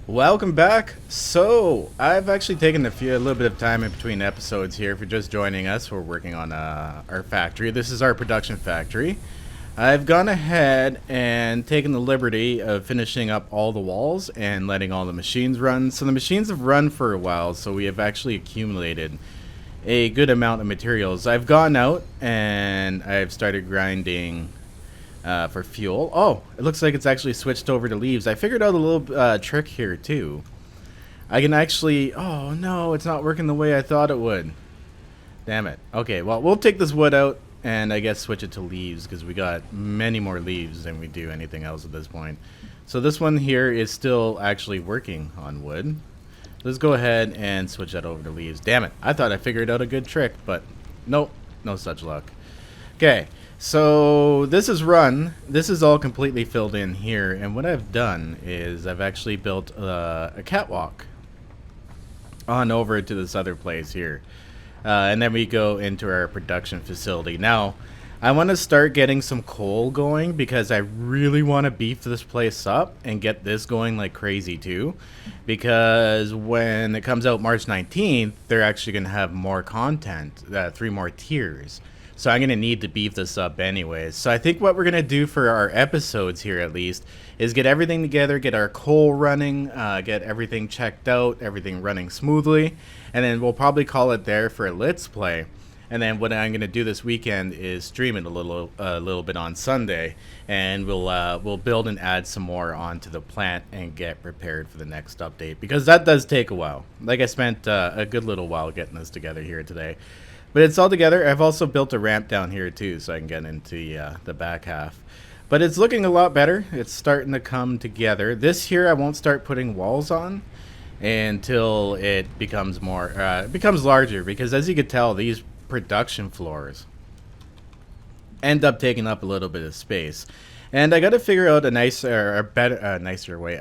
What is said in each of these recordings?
Welcome back. So I've actually taken a little bit of time in between episodes here. If you're just joining us, we're working on our factory. This is our production factory. I've gone ahead and taken the liberty of finishing up all the walls and letting all the machines run. So the machines have run for a while, so we have actually accumulated a good amount of materials. I've gone out and I've started grinding for fuel. Oh, it looks like it's actually switched over to leaves. I figured out a little trick here too. I can actually... Oh no, it's not working the way I thought it would. Damn it. Okay, well, we'll take this wood out and I guess switch it to leaves because we got many more leaves than we do anything else at this point. So this one here is still actually working on wood. Let's go ahead and switch that over to leaves. Damn it. I thought I figured out a good trick, but nope, no such luck. Okay. So this is run. This is all completely filled in here, and what I've done is I've actually built a catwalk on over to this other place here, and then we go into our production facility. Now, I want to start getting some coal going because I really want to beef this place up and get this going like crazy too, because when it comes out March 19th, they're actually going to have more content, 3 more tiers. So I'm going to need to beef this up anyways. So I think what we're going to do for our episodes here at least is get everything together, get our coal running, get everything checked out, everything running smoothly, and then we'll probably call it there for a Let's Play. And then what I'm going to do this weekend is stream it a little bit on Sunday, and we'll build and add some more onto the plant and get prepared for the next update, because that does take a while. Like, I spent a good little while getting this together here today. But it's all together. I've also built a ramp down here too, so I can get into the back half. But it's looking a lot better. It's starting to come together. This here I won't start putting walls on until it becomes becomes larger, because as you can tell, these production floors end up taking up a little bit of space. And I got to figure out a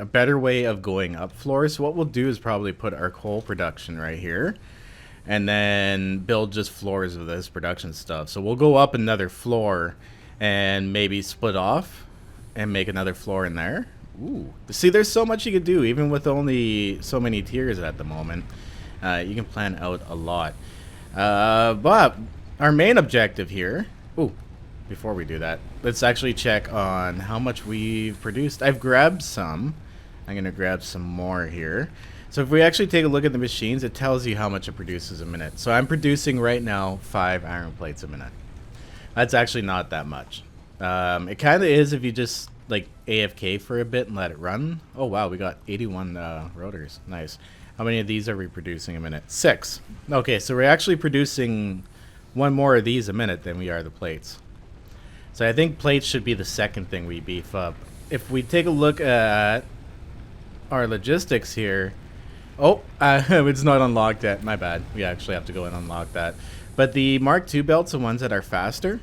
better way of going up floors. So what we'll do is probably put our coal production right here, and then build just floors of this production stuff. So we'll go up another floor and maybe split off and make another floor in there. Ooh. See, there's so much you could do, even with only so many tiers at the moment. You can plan out a lot. But our main objective here... Ooh, before we do that, let's actually check on how much we've produced. I've grabbed some. I'm going to grab some more here. So if we actually take a look at the machines, it tells you how much it produces a minute. So I'm producing right now 5 iron plates a minute. That's actually not that much. It kind of is if you just like AFK for a bit and let it run. Oh wow, we got 81 rotors. Nice. How many of these are we producing a minute? 6. Okay, so we're actually producing 1 more of these a minute than we are the plates. So I think plates should be the second thing we beef up. If we take a look at our logistics here... Oh, it's not unlocked yet. My bad. We actually have to go and unlock that. But the Mark II belts, the ones that are faster,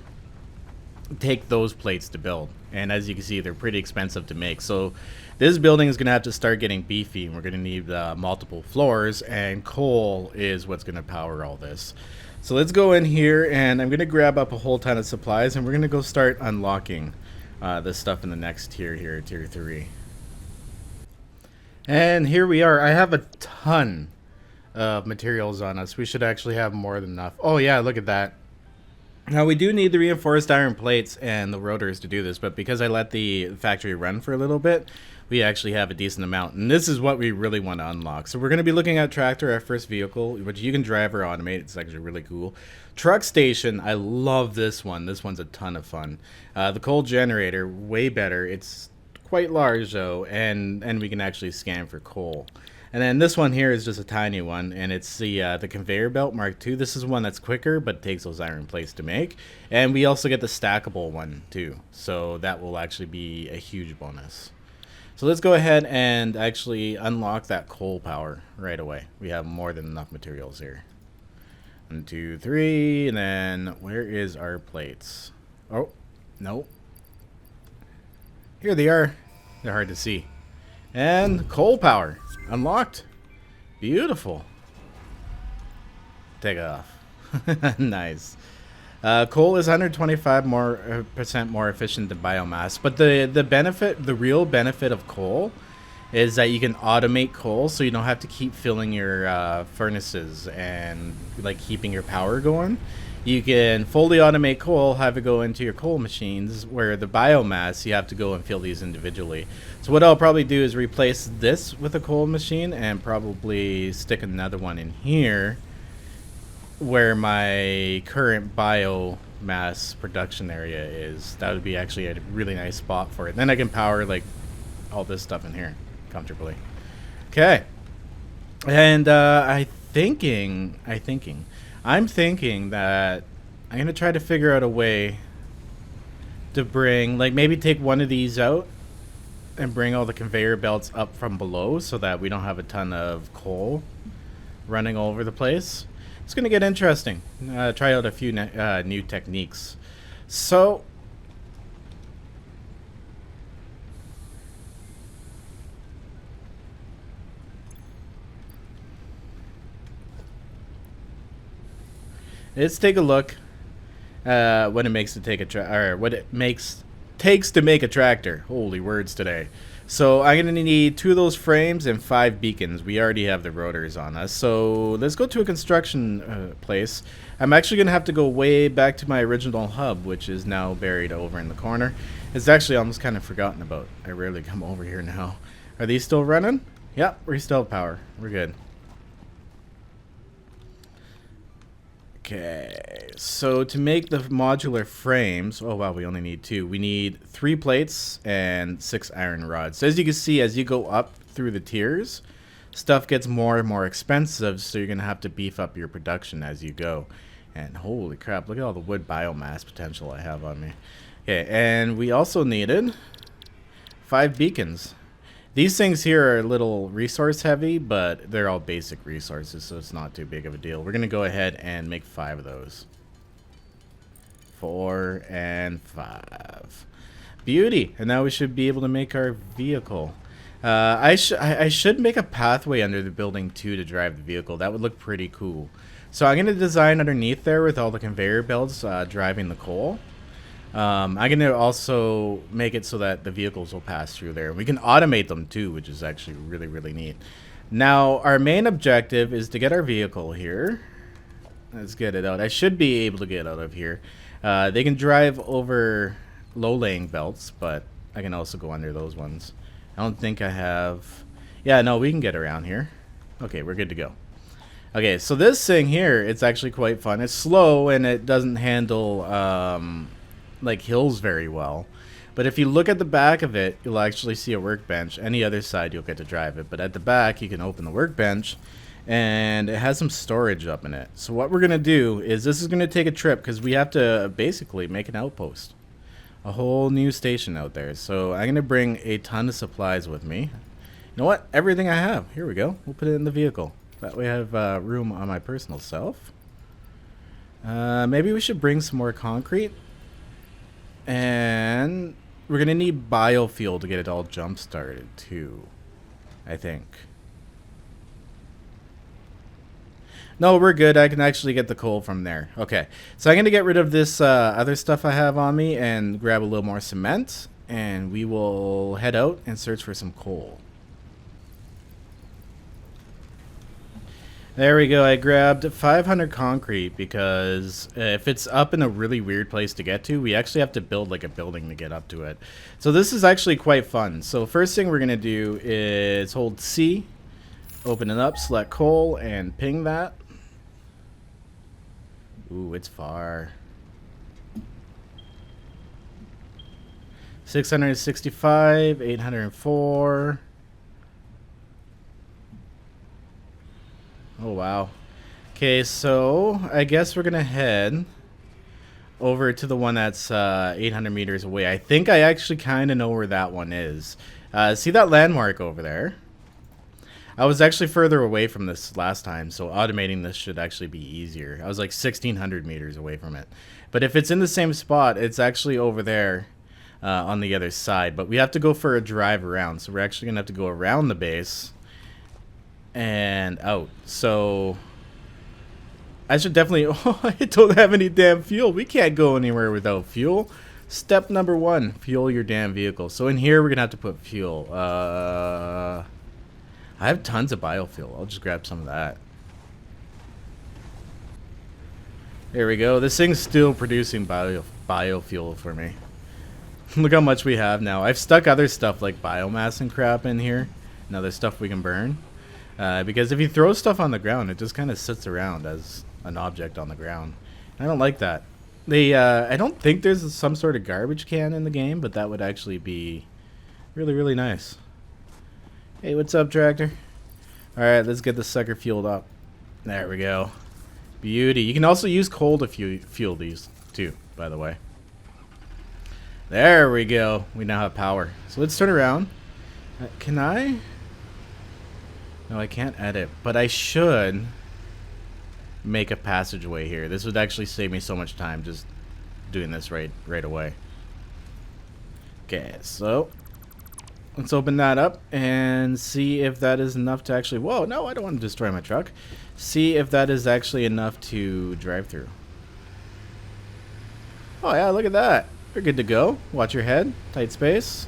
take those plates to build. And as you can see, they're pretty expensive to make. So this building is going to have to start getting beefy. And we're going to need multiple floors. And coal is what's going to power all this. So let's go in here. And I'm going to grab up a whole ton of supplies. And we're going to go start unlocking this stuff in the next tier here, tier 3. And here we are. I have a ton of materials on us. We should actually have more than enough. Oh yeah, look at that. Now we do need the reinforced iron plates and the rotors to do this, but because I let the factory run for a little bit, we actually have a decent amount. And this is what we really want to unlock. So we're going to be looking at tractor, our first vehicle, which you can drive or automate. It's actually really cool. Truck station, I love this one. This one's a ton of fun. The coal generator, way better. It's quite large though, and we can actually scan for coal. And then this one here is just a tiny one, and it's the conveyor belt Mark II. This is one that's quicker, but takes those iron plates to make. And we also get the stackable one too, so that will actually be a huge bonus. So let's go ahead and actually unlock that coal power right away. We have more than enough materials here. 1, 2, 3, and then where is our plates? Oh, no. Here they are. They're hard to see. And coal power unlocked. Beautiful. Take it off. Nice. Coal is 125% more efficient than biomass, but the real benefit of coal is that you can automate coal, so you don't have to keep filling your furnaces and like keeping your power going. You can fully automate coal, have it go into your coal machines, where the biomass you have to go and fill these individually. So what I'll probably do is replace this with a coal machine and probably stick another one in here where my current biomass production area is. That would be actually a really nice spot for it. Then I can power like all this stuff in here comfortably. Okay. And I'm thinking that I'm gonna try to figure out a way to bring, like, maybe take one of these out and bring all the conveyor belts up from below so that we don't have a ton of coal running all over the place. It's gonna get interesting. Try out a few new techniques. So let's take a look what it makes to take takes to make a tractor. Holy words today. So I'm gonna need 2 of those frames and 5 beacons. We already have the rotors on us. So let's go to a construction place. I'm actually gonna have to go way back to my original hub, which is now buried over in the corner. It's actually almost kind of forgotten about. I rarely come over here now. Are these still running? Yep, we still have power. We're good. Okay, so to make the modular frames, oh wow, we only need 2. We need 3 plates and 6 iron rods. So as you can see, as you go up through the tiers, stuff gets more and more expensive, so you're going to have to beef up your production as you go. And holy crap, look at all the wood biomass potential I have on me. Okay, and we also needed 5 beacons. These things here are a little resource heavy, but they're all basic resources, so it's not too big of a deal. We're going to go ahead and make 5 of those. 4 and 5. Beauty! And now we should be able to make our vehicle. I should make a pathway under the building too to drive the vehicle. That would look pretty cool. So I'm going to design underneath there with all the conveyor belts driving the coal. I'm going to also make it so that the vehicles will pass through there. We can automate them too, which is actually really, really neat. Now, our main objective is to get our vehicle here. Let's get it out. I should be able to get out of here. They can drive over low-laying belts, but I can also go under those ones. I don't think I have... Yeah, no, we can get around here. Okay, we're good to go. Okay, so this thing here, it's actually quite fun. It's slow, and it doesn't handle... like hills very well, but if you look at the back of it, you'll actually see a workbench. Any other side you'll get to drive it, but at the back you can open the workbench and it has some storage up in it. So what we're gonna do is, this is gonna take a trip because we have to basically make an outpost, a whole new station out there. So I'm gonna bring a ton of supplies with me. You know what, everything I have, here we go, we'll put it in the vehicle. That way I have room on my personal self. Maybe we should bring some more concrete. And we're going to need biofuel to get it all jump started too, I think. No, we're good. I can actually get the coal from there. Okay, so I'm going to get rid of this other stuff I have on me and grab a little more cement. And we will head out and search for some coal. There we go. I grabbed 500 concrete because if it's up in a really weird place to get to, we actually have to build like a building to get up to it. So this is actually quite fun. So first thing we're going to do is hold C, open it up, select coal, and ping that. Ooh, it's far. 665, 804. Oh, wow. Okay, so I guess we're going to head over to the one that's 800 meters away. I think I actually kind of know where that one is. See that landmark over there? I was actually further away from this last time, so automating this should actually be easier. I was like 1,600 meters away from it. But if it's in the same spot, it's actually over there on the other side. But we have to go for a drive around, so we're actually going to have to go around the base and out. So I should definitely... Oh, I don't have any damn fuel. We can't go anywhere without fuel. Step number 1, fuel your damn vehicle. So in here, we're going to have to put fuel. I have tons of biofuel. I'll just grab some of that. There we go. This thing's still producing biofuel for me. Look how much we have now. I've stuck other stuff like biomass and crap in here. And other stuff we can burn. Because if you throw stuff on the ground, it just kind of sits around as an object on the ground. I don't like that. I don't think there's some sort of garbage can in the game, but that would actually be really, really nice. Hey, what's up, tractor? Alright, let's get the sucker fueled up. There we go. Beauty. You can also use coal to fuel these, too, by the way. There we go. We now have power. So let's turn around. Can I? No, I can't edit, but I should make a passageway here. This would actually save me so much time just doing this right away. Okay, so let's open that up and see if that is enough to actually... Whoa, no, I don't want to destroy my truck. See if that is actually enough to drive through. Oh yeah, look at that. We're good to go. Watch your head. Tight space.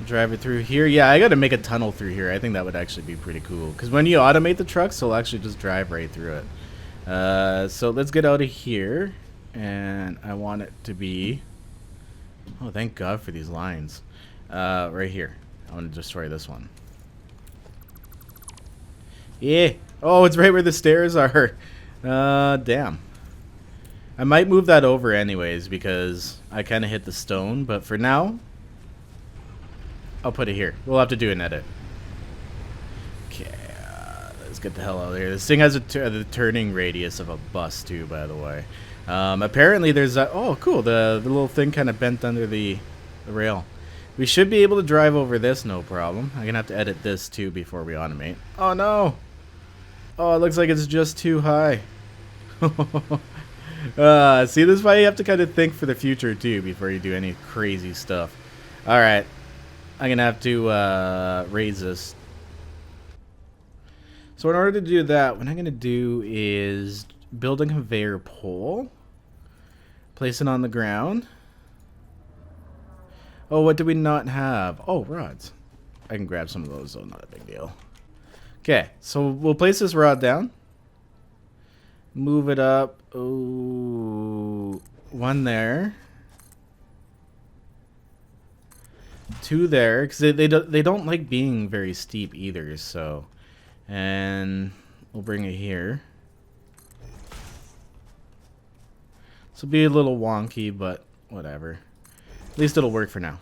Drive it through here. Yeah, I gotta make a tunnel through here. I think that would actually be pretty cool. Because when you automate the trucks, they'll actually just drive right through it. So let's get out of here. And I want it to be... Oh, thank God for these lines. Right here. I want to destroy this one. Yeah. Oh, it's right where the stairs are. Damn. I might move that over anyways because I kind of hit the stone. But for now... I'll put it here. We'll have to do an edit. Okay, let's get the hell out of here. This thing has the turning radius of a bus too, by the way. Apparently there's a... Oh, cool. The little thing kind of bent under the rail. We should be able to drive over this, no problem. I'm going to have to edit this too before we automate. Oh, no. Oh, it looks like it's just too high. See, this is why you have to kind of think for the future too before you do any crazy stuff. All right. I'm going to have to raise this. So in order to do that, what I'm going to do is build a conveyor pole. Place it on the ground. Oh, what do we not have? Oh, rods. I can grab some of those, though. Not a big deal. Okay, so we'll place this rod down. Move it up. Oh, one there. Two there, because they don't like being very steep either. So, and we'll bring it here. This will be a little wonky, but whatever. At least it'll work for now.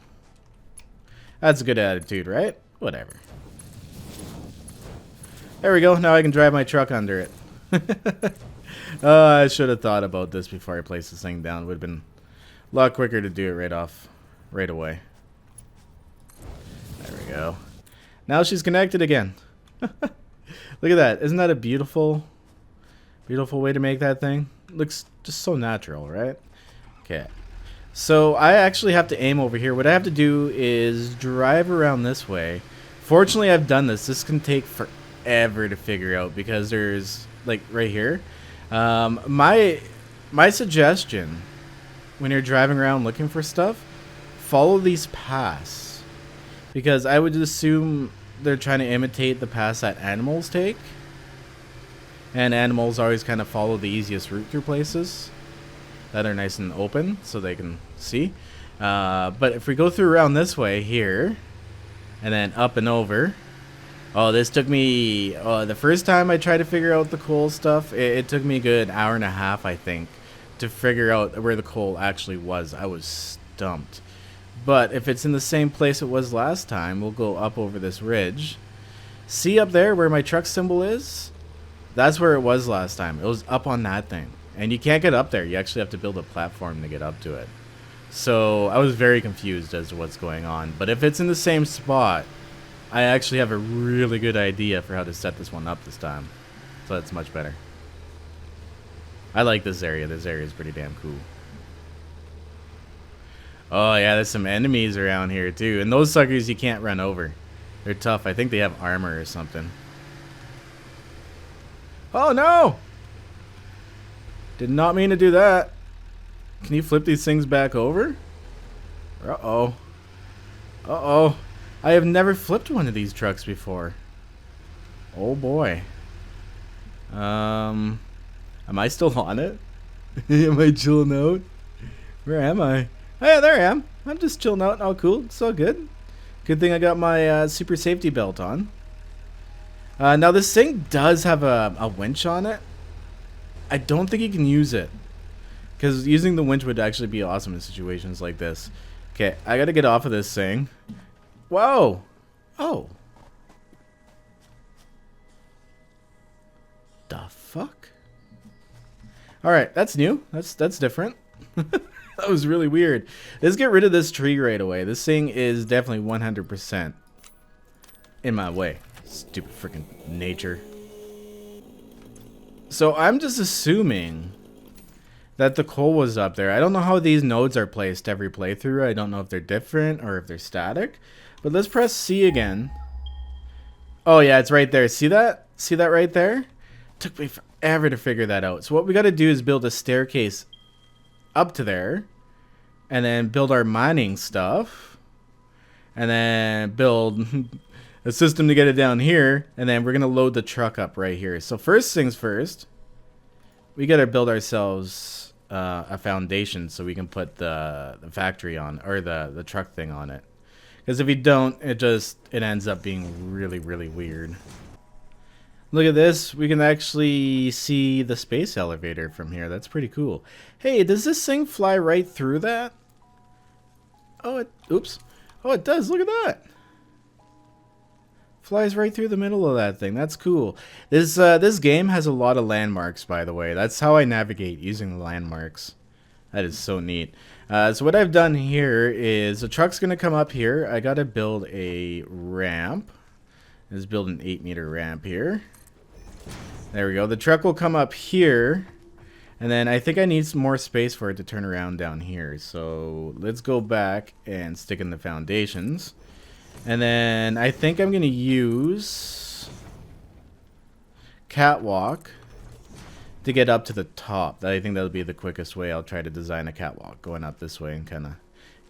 That's a good attitude, right? Whatever. There we go. Now I can drive my truck under it. I should have thought about this before I placed this thing down. It would have been a lot quicker to do it right away. There we go. Now she's connected again. Look at that. Isn't that a beautiful way to make that thing? Looks just so natural, right? Okay. So I actually have to aim over here. What I have to do is drive around this way. Fortunately, I've done this. This can take forever to figure out because there's, like, right here. My suggestion when you're driving around looking for stuff, follow these paths. Because I would assume they're trying to imitate the paths that animals take. And animals always kind of follow the easiest route through places that are nice and open so they can see. But if we go through around this way here, and then up and over. Oh, this took me... the first time I tried to figure out the coal stuff, it took me a good hour and a half, I think, to figure out where the coal actually was. I was stumped. But if it's in the same place it was last time, we'll go up over this ridge. See up there where my truck symbol is? That's where it was last time. It was up on that thing. And you can't get up there. You actually have to build a platform to get up to it. So I was very confused as to what's going on. But if it's in the same spot, I actually have a really good idea for how to set this one up this time. So that's much better. I like this area. This area is pretty damn cool. Oh yeah, there's some enemies around here too. And those suckers you can't run over. They're tough. I think they have armor or something. Oh no! Did not mean to do that. Can you flip these things back over? Uh-oh. Uh-oh. I have never flipped one of these trucks before. Oh boy. Am I still on it? Am I chilling out? Where am I? Oh yeah, there I am. I'm just chilling out. Oh cool. It's all good. Good thing I got my super safety belt on. Now this thing does have a winch on it. I don't think you can use it, because using the winch would actually be awesome in situations like this. Okay, I gotta get off of this thing. Whoa! Oh. The fuck? Alright, that's new. That's different. That was really weird. Let's get rid of this tree right away. This thing is definitely 100% in my way. Stupid freaking nature. So I'm just assuming that the coal was up there. I don't know how these nodes are placed every playthrough. I don't know if they're different or if they're static. But let's press C again. Oh yeah, it's right there. See that? See that right there? Took me forever to figure that out. So what we got to do is build a staircase up to there, and then build our mining stuff, and then build a system to get it down here, and then we're gonna load the truck up right here. So first things first, we gotta build ourselves a foundation so we can put the factory on, or the truck thing on it. Because if you don't, it ends up being really weird. Look at this. We can actually see the space elevator from here. That's pretty cool. Hey, does this thing fly right through that? Oh, oops. Oh, it does. Look at that. Flies right through the middle of that thing. That's cool. This game has a lot of landmarks, by the way. That's how I navigate, using the landmarks. That is so neat. So what I've done here is the truck's going to come up here. I got to build a ramp. Let's build an 8-meter ramp here. There we go. The truck will come up here, and then I think I need some more space for it to turn around down here. So let's go back and stick in the foundations. And then I think I'm going to use catwalk to get up to the top. I think that'll be the quickest way. I'll try to design a catwalk going up this way and kind of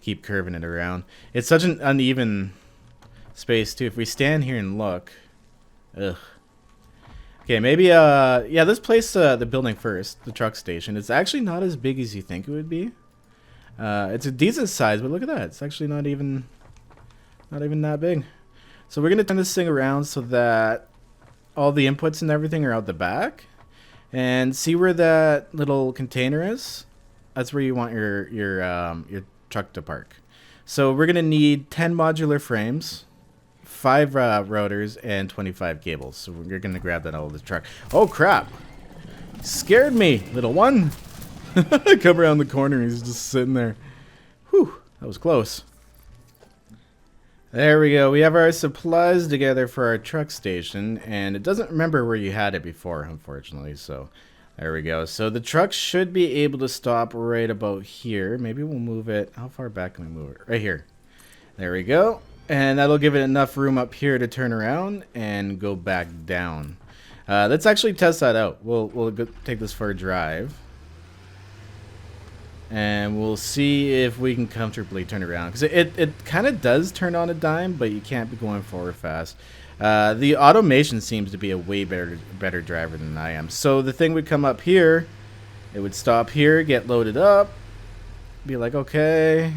keep curving it around. It's such an uneven space too. If we stand here and look, ugh. Okay, maybe yeah, let's place the building first, the truck station. It's actually not as big as you think it would be. It's a decent size, but look at that. It's actually not even that big. So we're gonna turn this thing around so that all the inputs and everything are out the back. And see where that little container is? That's where you want your truck to park. So we're gonna need 10 modular frames, 5 rotors, and 25 cables. So we're gonna grab that out of the truck. Oh crap! Scared me, little one. Come around the corner, he's just sitting there. Whew, that was close. There we go. We have our supplies together for our truck station, and it doesn't remember where you had it before, unfortunately. So there we go. So the truck should be able to stop right about here. Maybe we'll move it. How far back can we move it? Right here. There we go. And that'll give it enough room up here to turn around and go back down. Let's actually test that out. We'll go take this for a drive. And we'll see if we can comfortably turn around. Because it kind of does turn on a dime, but you can't be going forward fast. The automation seems to be a way better driver than I am. So the thing would come up here. It would stop here, get loaded up. Be like, okay.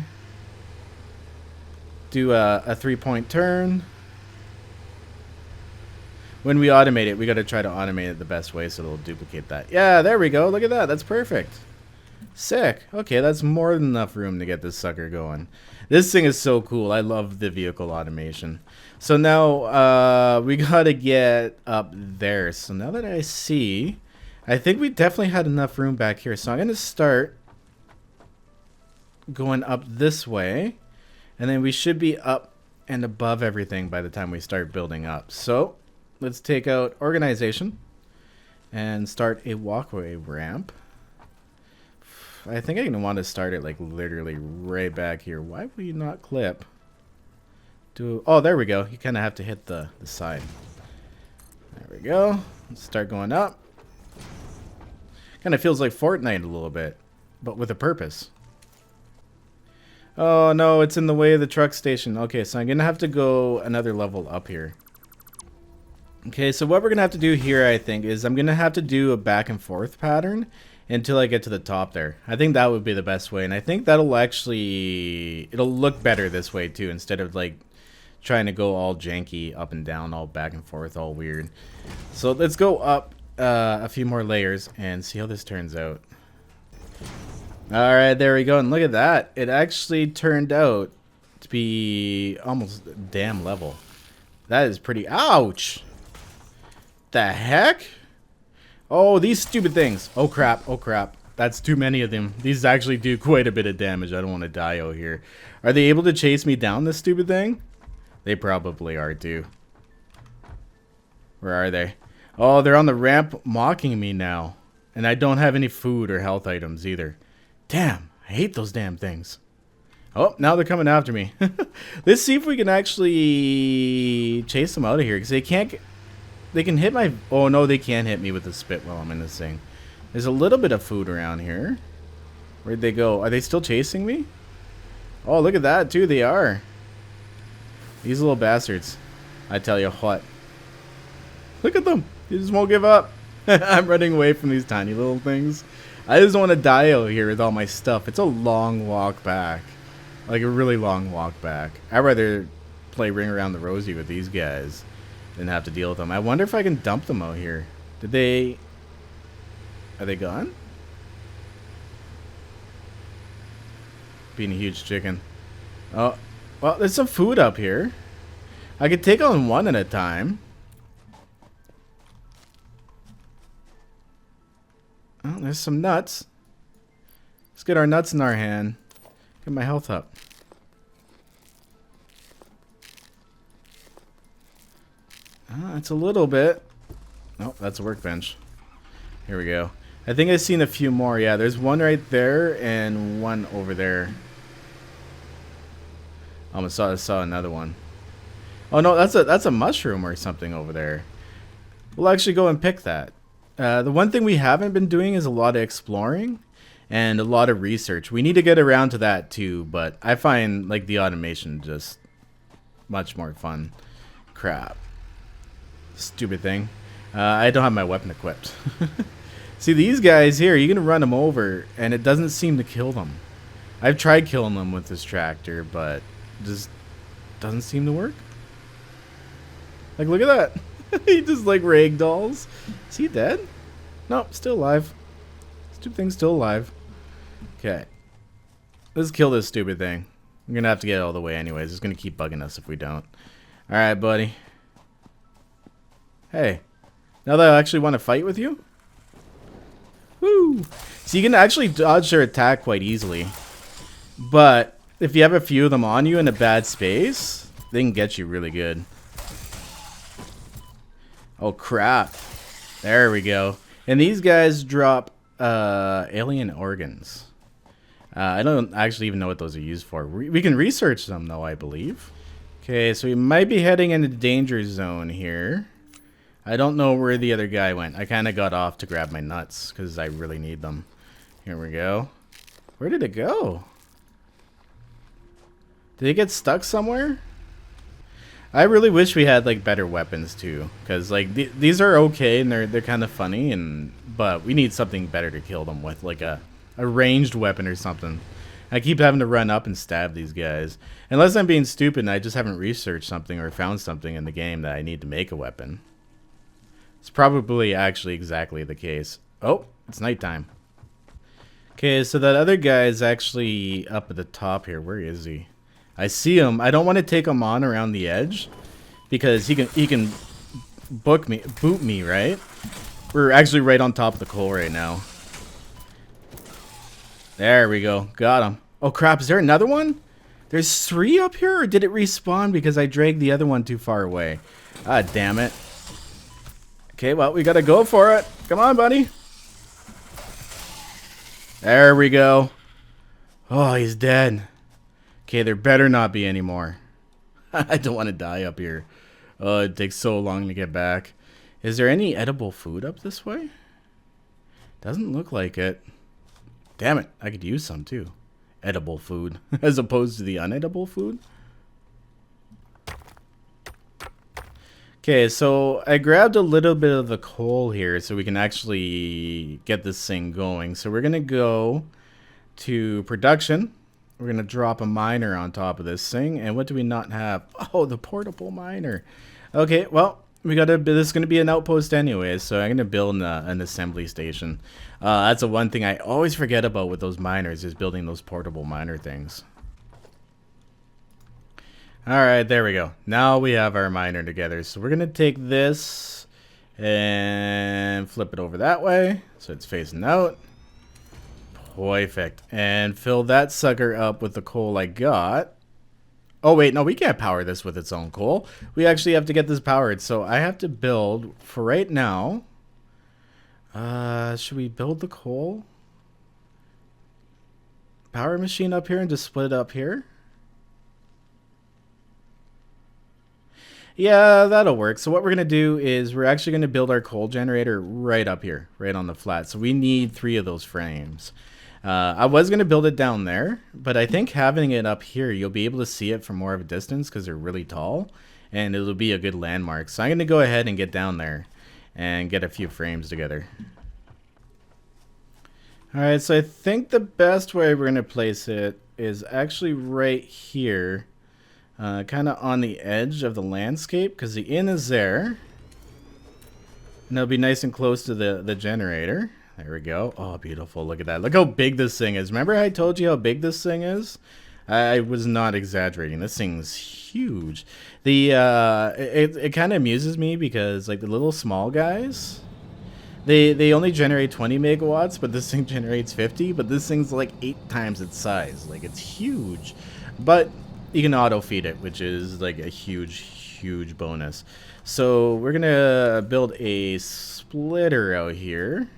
Do a 3-point turn. When we automate it, we got to try to automate it the best way so it'll duplicate that. Yeah, there we go. Look at that. That's perfect. Sick. Okay, that's more than enough room to get this sucker going. This thing is so cool. I love the vehicle automation. So now we gotta get up there. So now that I see, I think we definitely had enough room back here. So I'm gonna start going up this way, and then we should be up and above everything by the time we start building up. So let's take out organization and start a walkway ramp. I think I'm going to want to start it like literally right back here. Why would you not clip? Oh, there we go. You kind of have to hit the side. There we go. Let's start going up. Kind of feels like Fortnite a little bit. but with a purpose. Oh no, it's in the way of the truck station. Okay, so I'm gonna have to go another level up here. Okay, so what we're gonna have to do here, I think, is I'm gonna have to do a back and forth pattern until I get to the top there. I think that would be the best way, and I think that'll actually, it'll look better this way too, instead of like trying to go all janky up and down, all back and forth, all weird. So let's go up a few more layers and see how this turns out. Alright, there we go, and look at that. It actually turned out to be almost damn level. That is pretty... Ouch! The heck? Oh, these stupid things. Oh crap, oh crap. That's too many of them. These actually do quite a bit of damage. I don't want to die out here. Are they able to chase me down, this stupid thing? They probably are too. Where are they? Oh, they're on the ramp mocking me now. And I don't have any food or health items either. Damn, I hate those damn things. Oh, now they're coming after me. Let's see if we can actually chase them out of here. Because they can't... They can hit my... Oh, no, they can't hit me with the spit while I'm in this thing. There's a little bit of food around here. Where'd they go? Are they still chasing me? Oh, look at that, too. They are. These little bastards. I tell you what. Look at them. They just won't give up. I'm running away from these tiny little things. I just don't want to die out here with all my stuff. It's a long walk back. Like a really long walk back. I'd rather play Ring Around the Rosie with these guys than have to deal with them. I wonder if I can dump them out here. Did they... Are they gone? Being a huge chicken. Oh, well, there's some food up here. I could take on one at a time. Oh, there's some nuts. Let's get our nuts in our hand. Get my health up. That's a little bit. Oh, that's a workbench. Here we go. I think I've seen a few more. Yeah, there's one right there and one over there. Almost saw another one. Oh no, that's a mushroom or something over there. We'll actually go and pick that. The one thing we haven't been doing is a lot of exploring and a lot of research. We need to get around to that too, but I find like the automation just much more fun. Crap. Stupid thing. I don't have my weapon equipped. See, these guys here, you can run them over and it doesn't seem to kill them. I've tried killing them with this tractor, but it just doesn't seem to work. Like, look at that. He just like ragdolls. Is he dead? Nope, still alive. Stupid thing's still alive. Okay. Let's kill this stupid thing. We're gonna have to get it all the way anyways. It's gonna keep bugging us if we don't. Alright, buddy. Hey. Now that I actually want to fight with you? Woo! So you can actually dodge their attack quite easily. But if you have a few of them on you in a bad space, they can get you really good. Oh crap. There we go. And these guys drop alien organs. I don't actually even know what those are used for. We can research them though, I believe. Okay, so we might be heading into the danger zone here. I don't know where the other guy went. I kind of got off to grab my nuts because I really need them. Here we go. Where did it go? Did it get stuck somewhere? I really wish we had like better weapons too, because like these are okay and they're kind of funny, but we need something better to kill them with, like a ranged weapon or something. I keep having to run up and stab these guys. Unless I'm being stupid and I just haven't researched something or found something in the game that I need to make a weapon. It's probably actually exactly the case. Oh, it's nighttime. Okay, so that other guy is actually up at the top here. Where is he? I see him. I don't want to take him on around the edge because he can boot me, right? We're actually right on top of the coal right now. There we go. Got him. Oh crap, is there another one? There's 3 up here, or did it respawn because I dragged the other one too far away? Ah, damn it. Okay, well, we gotta go for it. Come on, buddy. There we go. Oh, he's dead. Okay, there better not be any more. I don't want to die up here. Oh, it takes so long to get back. Is there any edible food up this way? Doesn't look like it. Damn it, I could use some too. Edible food as opposed to the unedible food. Okay, so I grabbed a little bit of the coal here so we can actually get this thing going. So we're going to go to production. We're going to drop a miner on top of this thing. And what do we not have? Oh, the portable miner. Okay, well, this is going to be an outpost anyway, so I'm going to build an assembly station. That's the one thing I always forget about with those miners, is building those portable miner things. Alright, there we go. Now we have our miner together. So we're going to take this and flip it over that way so it's facing out. Perfect. And fill that sucker up with the coal I got. Oh, wait, no, we can't power this with its own coal. We actually have to get this powered. So I have to build, for right now, should we build the coal? Power machine up here and just split it up here? Yeah, that'll work. So what we're going to do is we're actually going to build our coal generator right up here, right on the flat. So we need 3 of those frames. I was going to build it down there, but I think having it up here, you'll be able to see it from more of a distance because they're really tall, and it'll be a good landmark. So I'm going to go ahead and get down there and get a few frames together. Alright, so I think the best way we're going to place it is actually right here. Kind of on the edge of the landscape, because the inn is there. And it'll be nice and close to the generator. There we go. Oh, beautiful. Look at that. Look how big this thing is. Remember I told you how big this thing is? I was not exaggerating. This thing's huge. It kind of amuses me because like the little small guys, they only generate 20 megawatts, but this thing generates 50. But this thing's like 8 times its size. Like, it's huge. But you can auto feed it, which is like a huge bonus. So we're gonna build a splitter out here.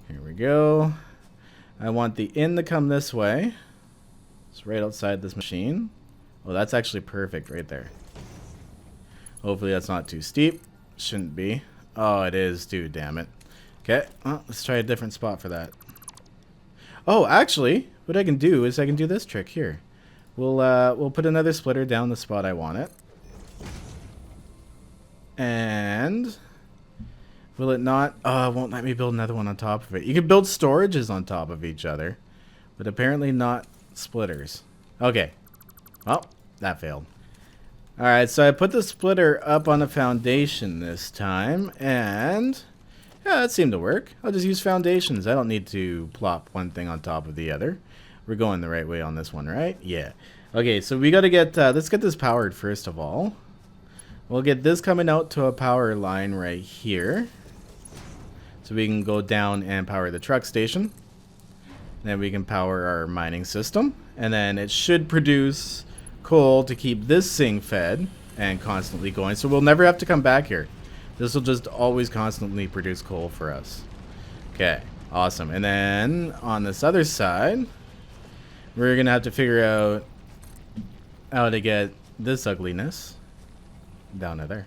Here we go. I want the inn to come this way. It's right outside this machine. Oh, that's actually perfect right there. Hopefully that's not too steep. Shouldn't be. Oh, it is, dude, damn it. Okay, well, let's try a different spot for that. Oh, actually, what I can do is I can do this trick here. We'll put another splitter down the spot I want it. And will it not? Oh, it won't let me build another one on top of it. You can build storages on top of each other, but apparently not splitters. Okay. Well, that failed. Alright, so I put the splitter up on a foundation this time, and yeah, that seemed to work. I'll just use foundations. I don't need to plop one thing on top of the other. We're going the right way on this one, right? Yeah. Okay, so we got to get, let's get this powered first of all. We'll get this coming out to a power line right here. So we can go down and power the truck station. Then we can power our mining system. And then it should produce coal to keep this thing fed and constantly going. So we'll never have to come back here. This will just always constantly produce coal for us. Okay, awesome. And then on this other side, we're going to have to figure out how to get this ugliness down to there.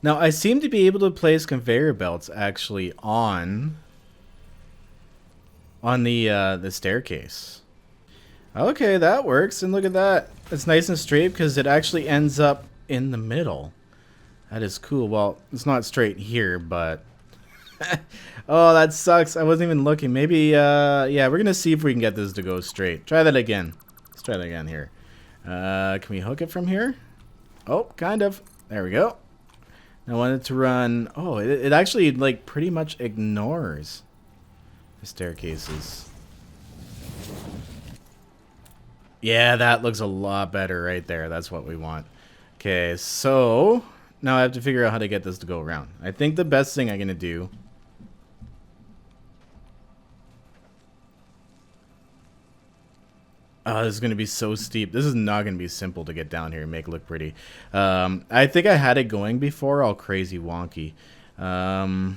Now, I seem to be able to place conveyor belts actually on the staircase. Okay, that works. And look at that. It's nice and straight because it actually ends up in the middle. That is cool. Well, it's not straight here, but oh, that sucks. I wasn't even looking. Maybe, yeah, we're going to see if we can get this to go straight. Try that again. Let's try that again here. Can we hook it from here? Oh, kind of. There we go. I want it to run. Oh, it actually, like, pretty much ignores the staircases. Yeah, that looks a lot better right there. That's what we want. Okay, so now I have to figure out how to get this to go around. I think the best thing I'm going to do oh, this is going to be so steep. This is not going to be simple to get down here and make it look pretty. I think I had it going before, all crazy wonky. Can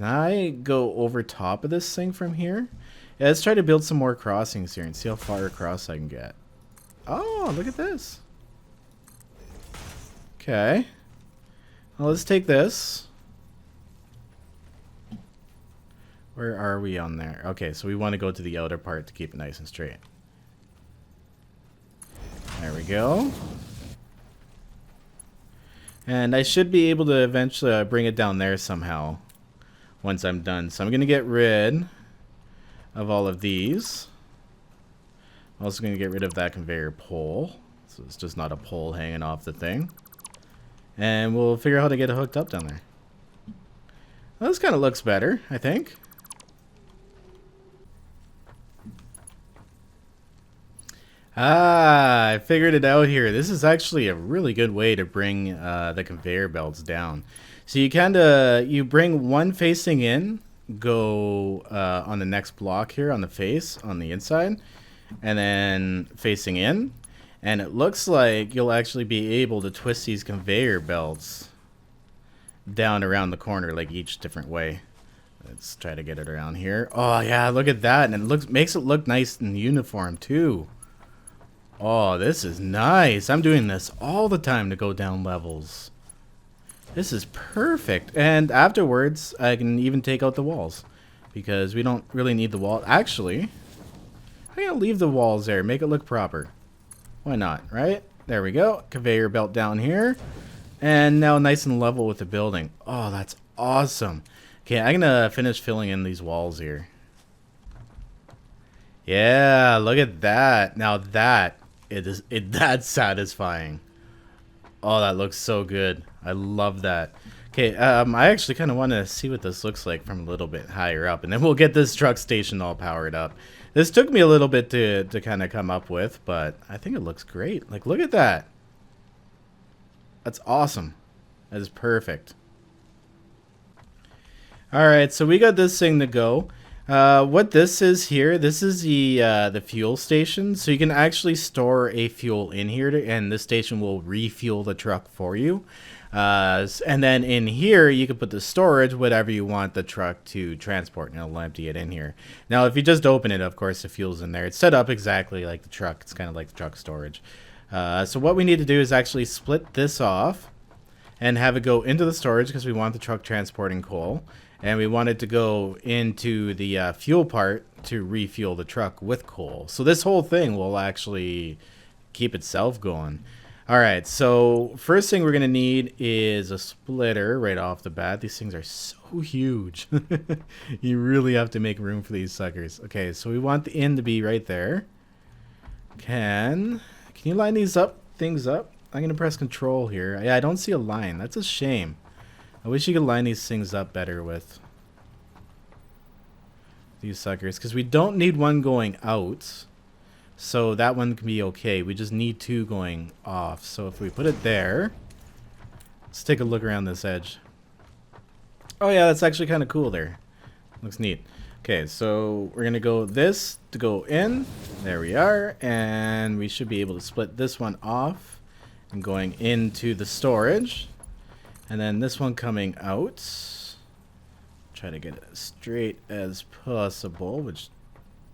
I go over top of this thing from here? Yeah, let's try to build some more crossings here and see how far across I can get. Oh, look at this. Okay. Well, let's take this. Where are we on there? Okay, so we want to go to the outer part to keep it nice and straight. There we go. And I should be able to eventually bring it down there somehow once I'm done. So I'm going to get rid of all of these. I'm also going to get rid of that conveyor pole. So it's just not a pole hanging off the thing. And we'll figure out how to get it hooked up down there. Well, this kind of looks better, I think. Ah, I figured it out here. This is actually a really good way to bring the conveyor belts down. So you bring one facing in, go on the next block here on the face, on the inside, and then facing in. And it looks like you'll actually be able to twist these conveyor belts down around the corner, like each different way. Let's try to get it around here. Oh yeah, look at that. And it makes it look nice and uniform too. Oh, this is nice. I'm doing this all the time to go down levels. This is perfect. And afterwards, I can even take out the walls because we don't really need the wall. Actually, I'm going to leave the walls there. Make it look proper. Why not, right? There we go. Conveyor belt down here. And now nice and level with the building. Oh, that's awesome. Okay, I'm going to finish filling in these walls here. Yeah, look at that. Now that's satisfying. Oh, that looks so good. I love that. Okay, I actually kind of want to see what this looks like from a little bit higher up, and then we'll get this truck station all powered up. This took me a little bit to kind of come up with, but I think it looks great. Like, look at that. That's awesome. That is perfect. All right, so we got this thing to go. What this is here, this is the fuel station. So you can actually store a fuel in here, and this station will refuel the truck for you. And then in here, you can put the storage, whatever you want the truck to transport, and it'll empty it in here. Now, if you just open it, of course, the fuel's in there. It's set up exactly like the truck. It's kind of like the truck storage. So what we need to do is actually split this off and have it go into the storage because we want the truck transporting coal. And we want it to go into the fuel part to refuel the truck with coal. So this whole thing will actually keep itself going. All right, so first thing we're going to need is a splitter right off the bat. These things are so huge. You really have to make room for these suckers. Okay, so we want the end to be right there. Can you line things up? I'm going to press control here. Yeah, I don't see a line. That's a shame. I wish you could line these things up better with these suckers, because we don't need one going out. So that one can be okay. We just need two going off. So if we put it there, let's take a look around this edge. Oh yeah, that's actually kind of cool there. Looks neat. Okay, so we're gonna go this to go in. There we are, and we should be able to split this one off and going into the storage, and then this one coming out. Try to get it as straight as possible, which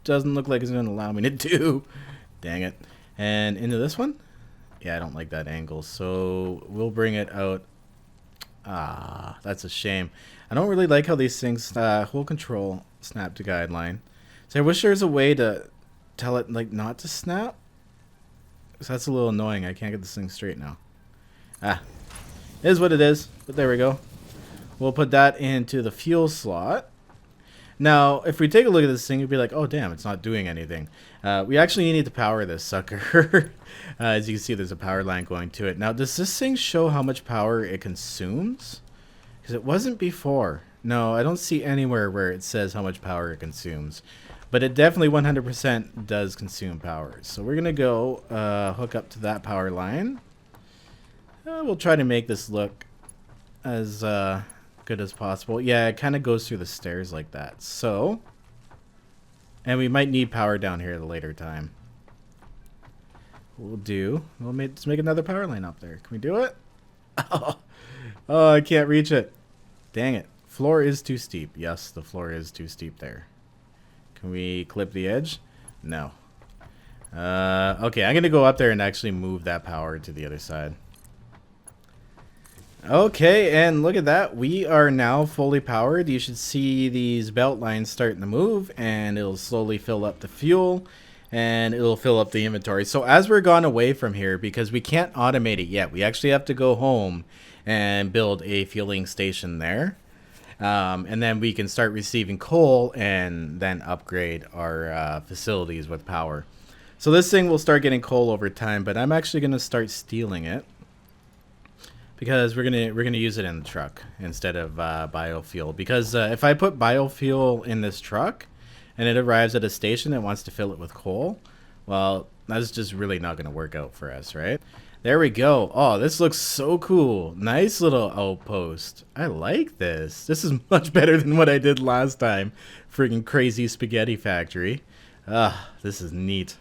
doesn't look like it's going to allow me to do. Dang it. And into this one? Yeah, I don't like that angle, so we'll bring it out. Ah, that's a shame. I don't really like how these things hold control, snap to guideline. So I wish there was a way to tell it like not to snap. So that's a little annoying. I can't get this thing straight now. Ah, it is what it is, but there we go. We'll put that into the fuel slot. Now, if we take a look at this thing, you'd be like, oh, damn, it's not doing anything. We actually need to power this sucker. As you can see, there's a power line going to it. Now, does this thing show how much power it consumes? Because it wasn't before. No, I don't see anywhere where it says how much power it consumes. But it definitely 100% does consume power. So we're going to go hook up to that power line. We'll try to make this look as good as possible. Yeah, it kind of goes through the stairs like that. So, and we might need power down here at a later time. Let's make another power line up there. Can we do it? Oh, I can't reach it. Dang it. Floor is too steep. Yes, the floor is too steep there. Can we clip the edge? No. Okay, I'm going to go up there and actually move that power to the other side. Okay, and look at that. We are now fully powered. You should see these belt lines starting to move, and it'll slowly fill up the fuel, and it'll fill up the inventory. So as we're gone away from here, because we can't automate it yet, we actually have to go home and build a fueling station there. And then we can start receiving coal and then upgrade our facilities with power. So this thing will start getting coal over time, but I'm actually going to start stealing it. Because we're gonna use it in the truck instead of biofuel. Because if I put biofuel in this truck, and it arrives at a station that wants to fill it with coal, well, that's just really not gonna work out for us, right? There we go. Oh, this looks so cool. Nice little outpost. I like this. This is much better than what I did last time. Freaking crazy spaghetti factory. This is neat.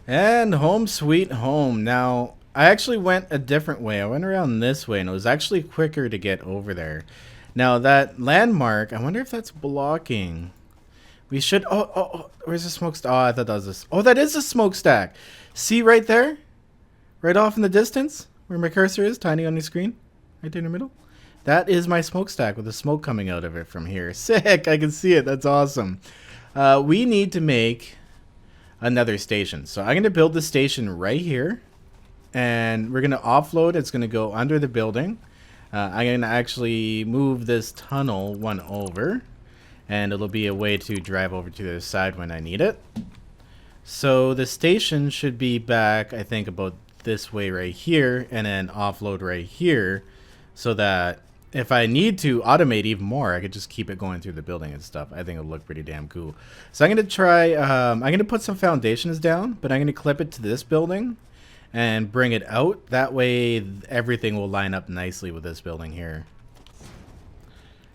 And home sweet home. Now, I actually went a different way. I went around this way, and it was actually quicker to get over there. Now, that landmark, I wonder if that's blocking. We should... Oh, where's the smokestack? Oh, I thought that was this. Oh, that is a smokestack. See right there? Right off in the distance? Where my cursor is, tiny on your screen? Right there in the middle? That is my smokestack with the smoke coming out of it from here. Sick! I can see it. That's awesome. We need to make another station. So I'm going to build the station right here. And we're going to offload. It's going to go under the building. I'm going to actually move this tunnel one over. And it'll be a way to drive over to the other side when I need it. So the station should be back, I think, about this way right here. And then offload right here. So that if I need to automate even more, I could just keep it going through the building and stuff. I think it'll look pretty damn cool. So I'm going to try... I'm going to put some foundations down. But I'm going to clip it to this building. And bring it out. That way everything will line up nicely with this building here.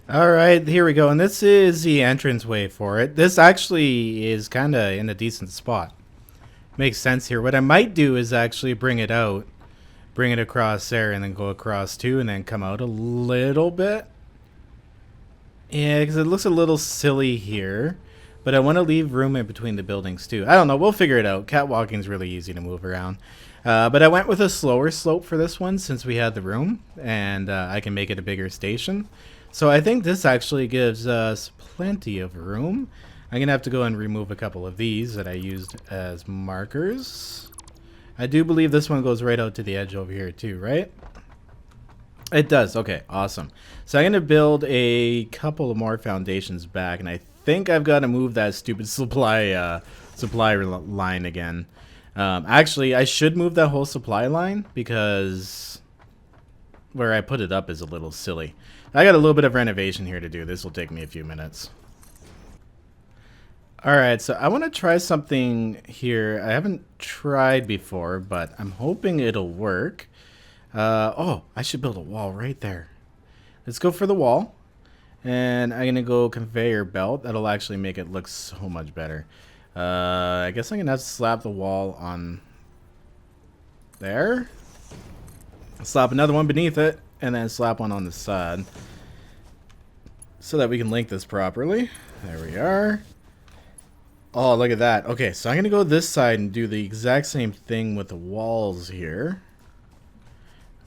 Alright, here we go. And this is the entranceway for it. This actually is kind of in a decent spot. Makes sense here. What I might do is actually bring it out. Bring it across there and then go across too. And then come out a little bit. Yeah, because it looks a little silly here. But I want to leave room in between the buildings too. I don't know. We'll figure it out. Catwalking is really easy to move around. But I went with a slower slope for this one since we had the room. And I can make it a bigger station. So I think this actually gives us plenty of room. I'm going to have to go and remove a couple of these that I used as markers. I do believe this one goes right out to the edge over here too, right? It does. Okay, awesome. So I'm going to build a couple of more foundations back. And I think I've got to move that stupid supply line again. Actually, I should move that whole supply line because where I put it up is a little silly. I got a little bit of renovation here to do. This will take me a few minutes. Alright, so I want to try something here I haven't tried before, but I'm hoping it'll work. Oh, I should build a wall right there. Let's go for the wall. And I'm going to go conveyor belt. That'll actually make it look so much better. I guess I'm going to have to slap the wall on there. Slap another one beneath it. And then slap one on the side. So that we can link this properly. There we are. Oh, look at that. Okay, so I'm going to go this side and do the exact same thing with the walls here.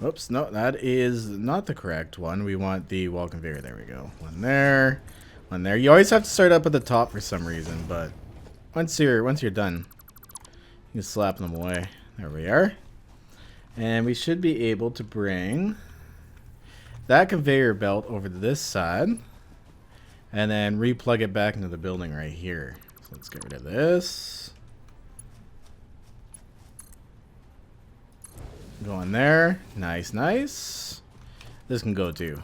Oops, no, that is not the correct one. We want the wall conveyor. There we go. One there. One there. You always have to start up at the top for some reason, but once you're done, you can slap them away. There we are. And we should be able to bring that conveyor belt over to this side and then re-plug it back into the building right here. So let's get rid of this. Go in there. Nice, nice. This can go too.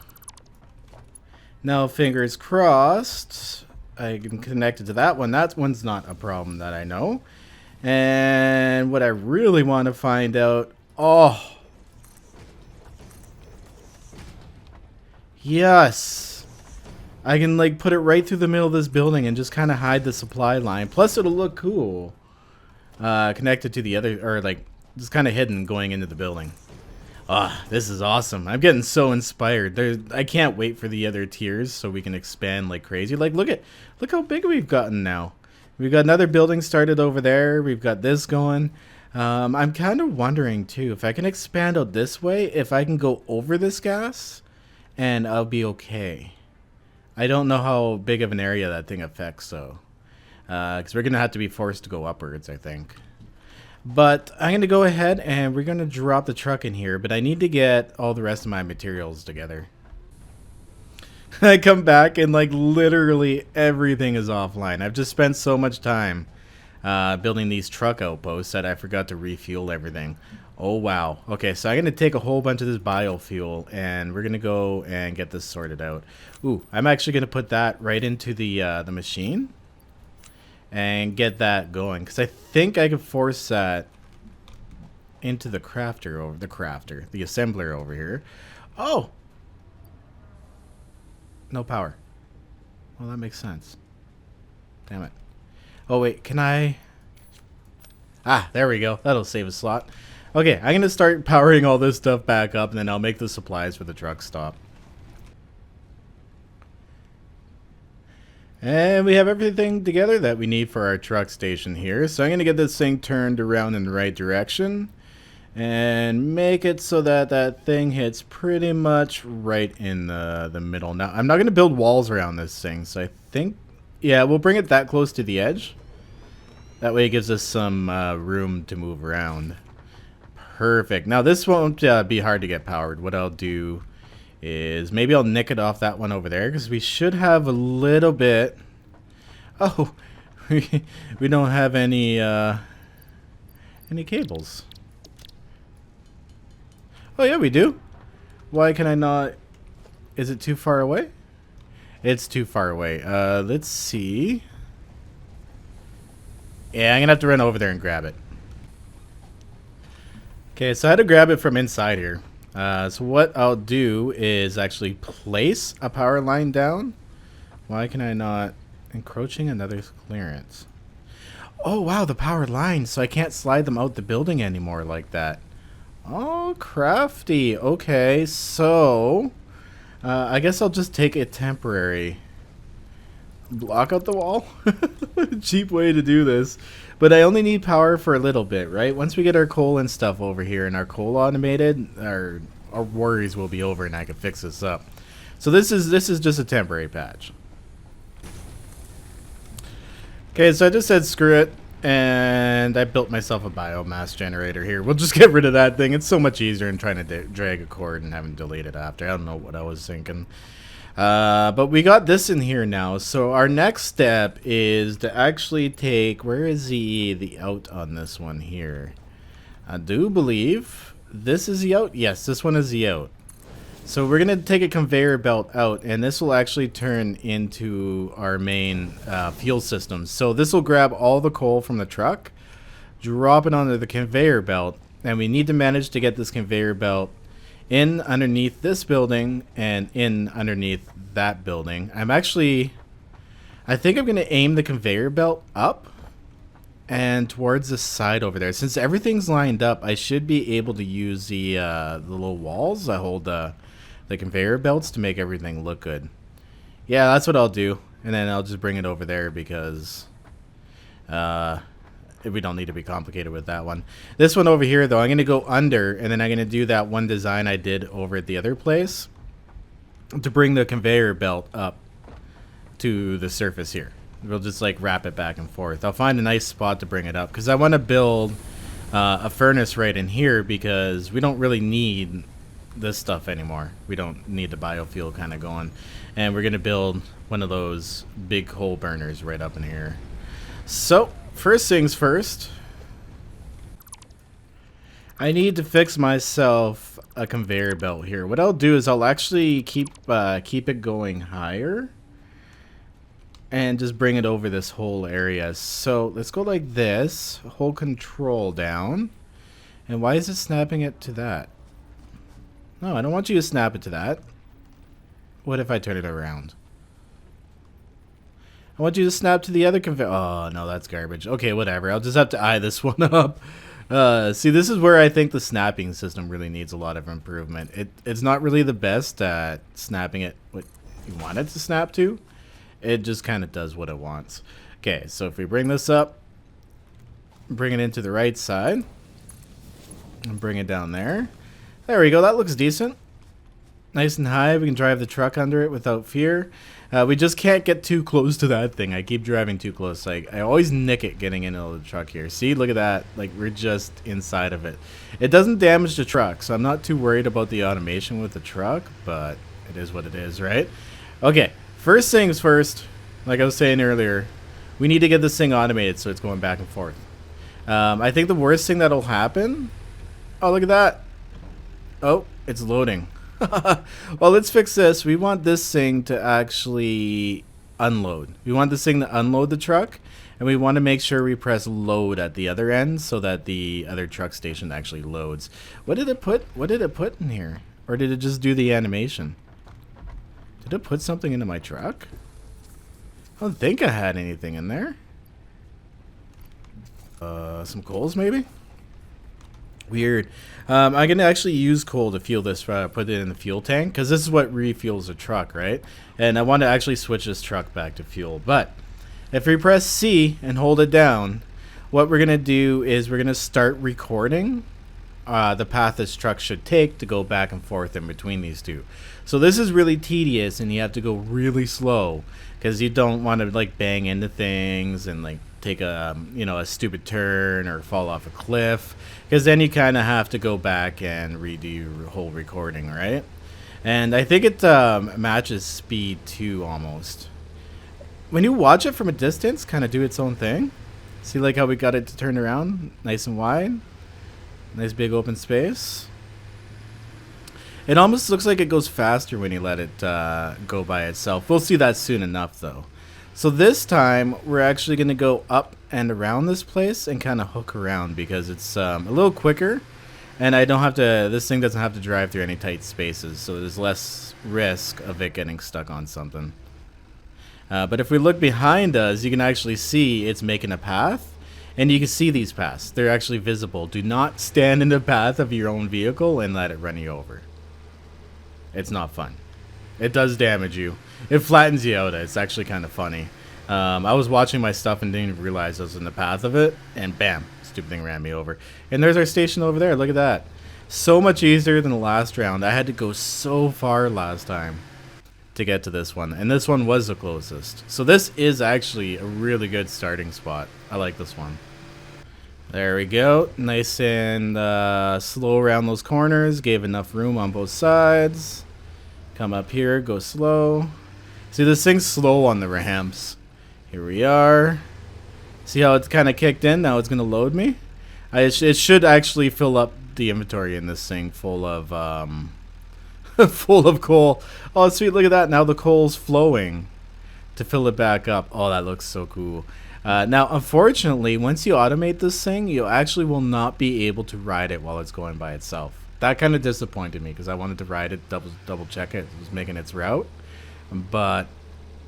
Now, fingers crossed, I can connect it to that one. That one's not a problem that I know. And what I really want to find out... Oh! Yes! I can, like, put it right through the middle of this building and just kind of hide the supply line. Plus, it'll look cool. Connected to the other... Or, like, just kind of hidden going into the building. Ah, this is awesome. I'm getting so inspired. I can't wait for the other tiers so we can expand like crazy. Like, look how big we've gotten now. We've got another building started over there. We've got this going. I'm kind of wondering too if I can expand out this way, if I can go over this gas and I'll be okay. I don't know how big of an area that thing affects though, because we're gonna have to be forced to go upwards, I think. But I'm gonna go ahead and we're gonna drop the truck in here, but I need to get all the rest of my materials together. I come back and like literally everything is offline. I've just spent so much time building these truck outposts that I forgot to refuel everything. Oh wow. Okay, so I'm gonna take a whole bunch of this biofuel and we're gonna go and get this sorted out. Ooh, I'm actually gonna put that right into the machine and get that going because I think I can force that into the crafter over the assembler over here. Oh, no power. Well, that makes sense. Damn it. Oh wait, can I? Ah, there we go. That'll save a slot. Okay, I'm gonna start powering all this stuff back up, and then I'll make the supplies for the truck stop. And we have everything together that we need for our truck station here. So I'm going to get this thing turned around in the right direction and make it so that that thing hits pretty much right in the middle. Now, I'm not going to build walls around this thing, so I think, yeah, we'll bring it that close to the edge. That way it gives us some room to move around. Perfect. Now, this won't be hard to get powered. What I'll do is maybe I'll nick it off that one over there because we should have a little bit. Oh, we don't have any cables. Oh yeah, we do. Why can I not? Is it too far away? It's too far away. Let's see. Yeah, I'm gonna have to run over there and grab it. Okay, so I had to grab it from inside here. So what I'll do is actually place a power line down. Why can I not? Encroaching another clearance. Oh wow, the power line, so I can't slide them out the building anymore like that. Oh, crafty. Okay, so I guess I'll just take a temporary block out the wall. Cheap way to do this. But I only need power for a little bit, right? Once we get our coal and stuff over here and our coal automated, our worries will be over and I can fix this up. So this is just a temporary patch. Okay, so I just said screw it, and I built myself a biomass generator here. We'll just get rid of that thing. It's so much easier than trying to drag a cord and having to delete it after. I don't know what I was thinking. But we got this in here now. So our next step is to actually take, where is the out on this one here? I do believe this is the out. Yes, this one is the out. So we're going to take a conveyor belt out, and this will actually turn into our main fuel system. So this will grab all the coal from the truck, drop it onto the conveyor belt, and we need to manage to get this conveyor belt in underneath this building and in underneath that building. I think I'm going to aim the conveyor belt up and towards the side over there. Since everything's lined up, I should be able to use the little walls that hold the conveyor belts to make everything look good. Yeah, that's what I'll do. And then I'll just bring it over there because we don't need to be complicated with that one. This one over here, though, I'm going to go under, and then I'm going to do that one design I did over at the other place to bring the conveyor belt up to the surface here. We'll just like wrap it back and forth. I'll find a nice spot to bring it up because I want to build a furnace right in here because we don't really need this stuff anymore. We don't need the biofuel kind of going, and we're going to build one of those big coal burners right up in here. So first things first, I need to fix myself a conveyor belt here. What I'll do is I'll actually keep it going higher and just bring it over this whole area. So let's go like this, hold control down. And why is it snapping it to that? No, I don't want you to snap it to that. What if I turn it around? I want you to snap to the other conveyor. Oh, no, that's garbage. Okay, whatever. I'll just have to eye this one up. See, this is where I think the snapping system really needs a lot of improvement. It's not really the best at snapping it what you want it to snap to. It just kind of does what it wants. Okay, so if we bring this up, bring it into the right side. And bring it down there. There we go. That looks decent. Nice and high. We can drive the truck under it without fear. We just can't get too close to that thing. I keep driving too close. Like, I always nick it getting into the truck here. See, look at that. Like, we're just inside of it. It doesn't damage the truck, so I'm not too worried about the automation with the truck, but it is what it is, right? Okay, first things first. Like I was saying earlier, we need to get this thing automated so it's going back and forth. I think the worst thing that'll happen... Oh, look at that. Oh, it's loading. Well, let's fix this. We want this thing to actually unload. We want this thing to unload the truck, and we want to make sure we press load at the other end so that the other truck station actually loads. What did it put in here? Or did it just do the animation? Did it put something into my truck? I don't think I had anything in there. Some coals maybe? Weird. I can actually use coal to fuel this, put it in the fuel tank, because this is what refuels a truck, right? And I want to actually switch this truck back to fuel. But if we press C and hold it down, what we're going to do is we're going to start recording the path this truck should take to go back and forth in between these two. So this is really tedious, and you have to go really slow because you don't want to like bang into things and like take a a stupid turn or fall off a cliff, because then you kind of have to go back and redo your whole recording, right? And I think it matches speed too almost. When you watch it from a distance, kind of do its own thing. See like how we got it to turn around nice and wide, nice big open space. It almost looks like it goes faster when you let it go by itself. We'll see that soon enough though. So this time, we're actually going to go up and around this place and kind of hook around because it's a little quicker. And I don't have to, this thing doesn't have to drive through any tight spaces, so there's less risk of it getting stuck on something. But if we look behind us, you can actually see it's making a path. And you can see these paths. They're actually visible. Do not stand in the path of your own vehicle and let it run you over. It's not fun. It does damage you. It flattens you out. It's actually kind of funny. I was watching my stuff and didn't even realize I was in the path of it. And bam, stupid thing ran me over. And there's our station over there. Look at that. So much easier than the last round. I had to go so far last time to get to this one. And this one was the closest. So this is actually a really good starting spot. I like this one. There we go. Nice and slow around those corners. Gave enough room on both sides. Come up here, go slow. See, this thing's slow on the ramps. Here we are. See how it's kind of kicked in? Now it's going to load me. It should actually fill up the inventory in this thing full of full of coal. Oh, sweet, look at that. Now the coal's flowing to fill it back up. Oh, that looks so cool. Now, unfortunately, once you automate this thing, you actually will not be able to ride it while it's going by itself. That kind of disappointed me because I wanted to ride it, double check it. It was making its route, but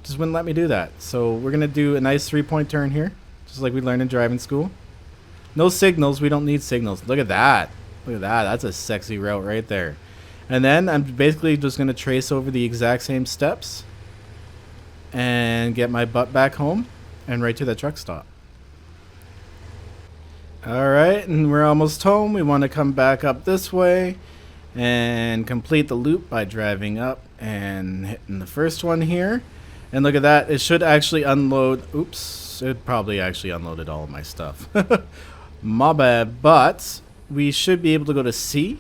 just wouldn't let me do that. So we're going to do a nice 3-point turn here, just like we learned in driving school. No signals. We don't need signals. Look at that. Look at that. That's a sexy route right there. And then I'm basically just going to trace over the exact same steps and get my butt back home and right to the truck stop. Alright, and we're almost home. We want to come back up this way and complete the loop by driving up and hitting the first one here. And look at that. It should actually unload. Oops. It probably actually unloaded all of my stuff. My bad. But we should be able to go to C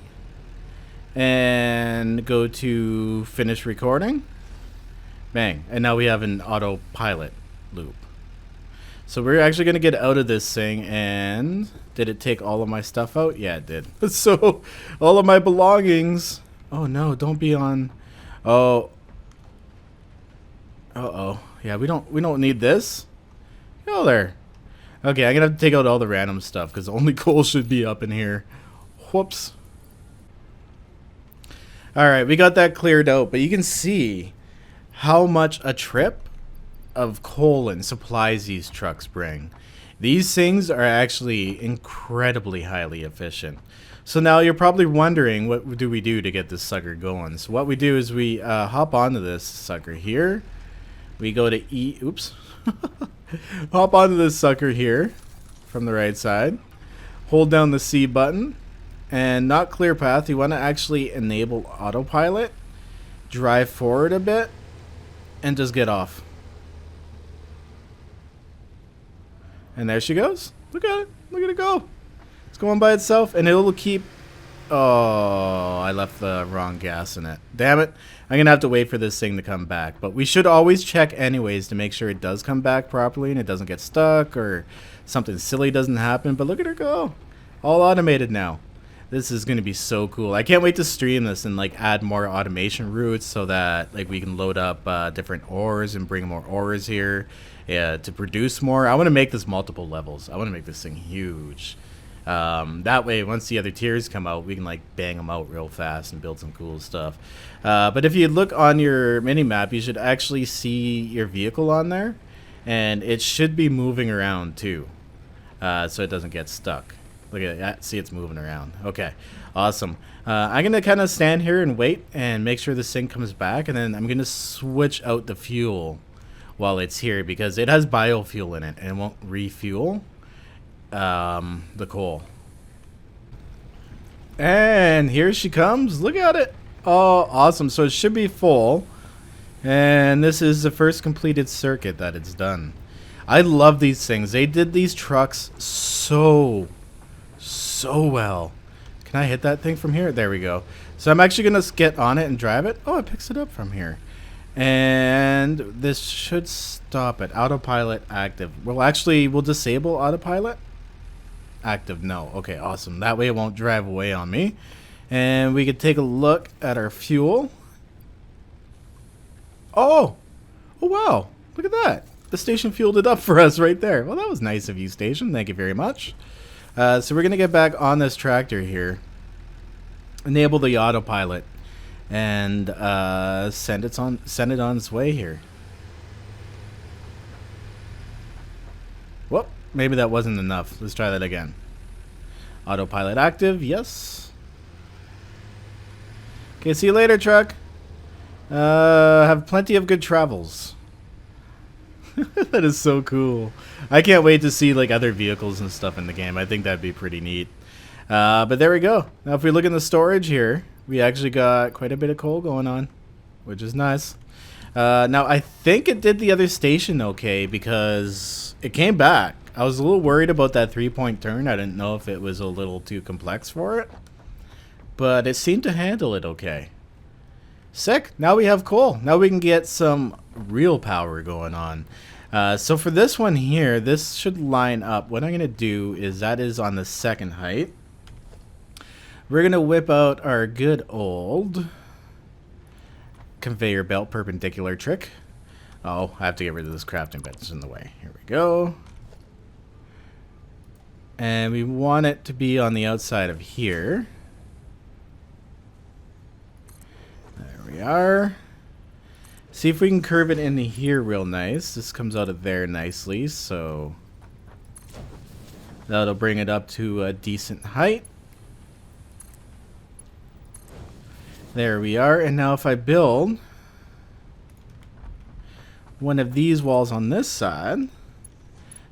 and go to finish recording. Bang. And now we have an autopilot loop. So we're actually going to get out of this thing, and did it take all of my stuff out? Yeah, it did. So all of my belongings. Oh no, don't be on. Oh. Uh-oh. Yeah, we don't need this. Go there. Okay, I'm going to have to take out all the random stuff because only coal should be up in here. Whoops. All right, we got that cleared out, but you can see how much a trip of coal and supplies these trucks bring. These things are actually incredibly highly efficient. So now you're probably wondering, what do we do to get this sucker going? So what we do is we hop onto this sucker here. We go to E. Oops. Hop onto this sucker here from the right side. Hold down the C button. and not clear path. You want to actually enable autopilot, drive forward a bit, and just get off. And there she goes. Look at it. Look at it go. It's going by itself, and it'll keep... Oh, I left the wrong gas in it. Damn it. I'm going to have to wait for this thing to come back. But we should always check anyways to make sure it does come back properly and it doesn't get stuck or something silly doesn't happen. But look at her go. All automated now. This is going to be so cool. I can't wait to stream this and like add more automation routes so that like we can load up different ores and bring more ores here to produce more. I want to make this multiple levels. I want to make this thing huge. That way, once the other tiers come out, we can like bang them out real fast and build some cool stuff. But if you look on your mini-map, you should actually see your vehicle on there. And it should be moving around too, so it doesn't get stuck. Look at that. See, it's moving around. Okay, awesome. I'm going to kind of stand here and wait and make sure this thing comes back. And then I'm going to switch out the fuel while it's here because it has biofuel in it and it won't refuel the coal. And here she comes. Look at it. Oh, awesome. So it should be full. And this is the first completed circuit that it's done. I love these things. They did these trucks so well. Can I hit that thing from here? There we go. So I'm actually going to get on it and drive it. Oh, it picks it up from here. And this should stop it. Autopilot active. Well, actually, we'll disable autopilot. Active, no. Okay, awesome. That way it won't drive away on me. And we could take a look at our fuel. Oh! Oh, wow. Look at that. The station fueled it up for us right there. Well, that was nice of you, station. Thank you very much. So we're going to get back on this tractor here. Enable the autopilot. And send it on its way here. Whoop. Maybe that wasn't enough. Let's try that again. Autopilot active. Yes. Okay, see you later, truck. Have plenty of good travels. That is so cool. I can't wait to see like other vehicles and stuff in the game. I think that'd be pretty neat. But there we go. Now if we look in the storage here, we actually got quite a bit of coal going on, which is nice. Now I think it did the other station okay because it came back. I was a little worried about that 3-point turn. I didn't know if it was a little too complex for it, but it seemed to handle it okay. Sick. Now we have coal. Now we can get some real power going on. So for this one here, this should line up. What I'm going to do is that is on the second height. We're going to whip out our good old conveyor belt perpendicular trick. Oh, I have to get rid of this crafting bench. It's in the way. Here we go. And we want it to be on the outside of here. There we are. See if we can curve it into here real nice. This comes out of there nicely, so that'll bring it up to a decent height. There we are. And now if I build one of these walls on this side,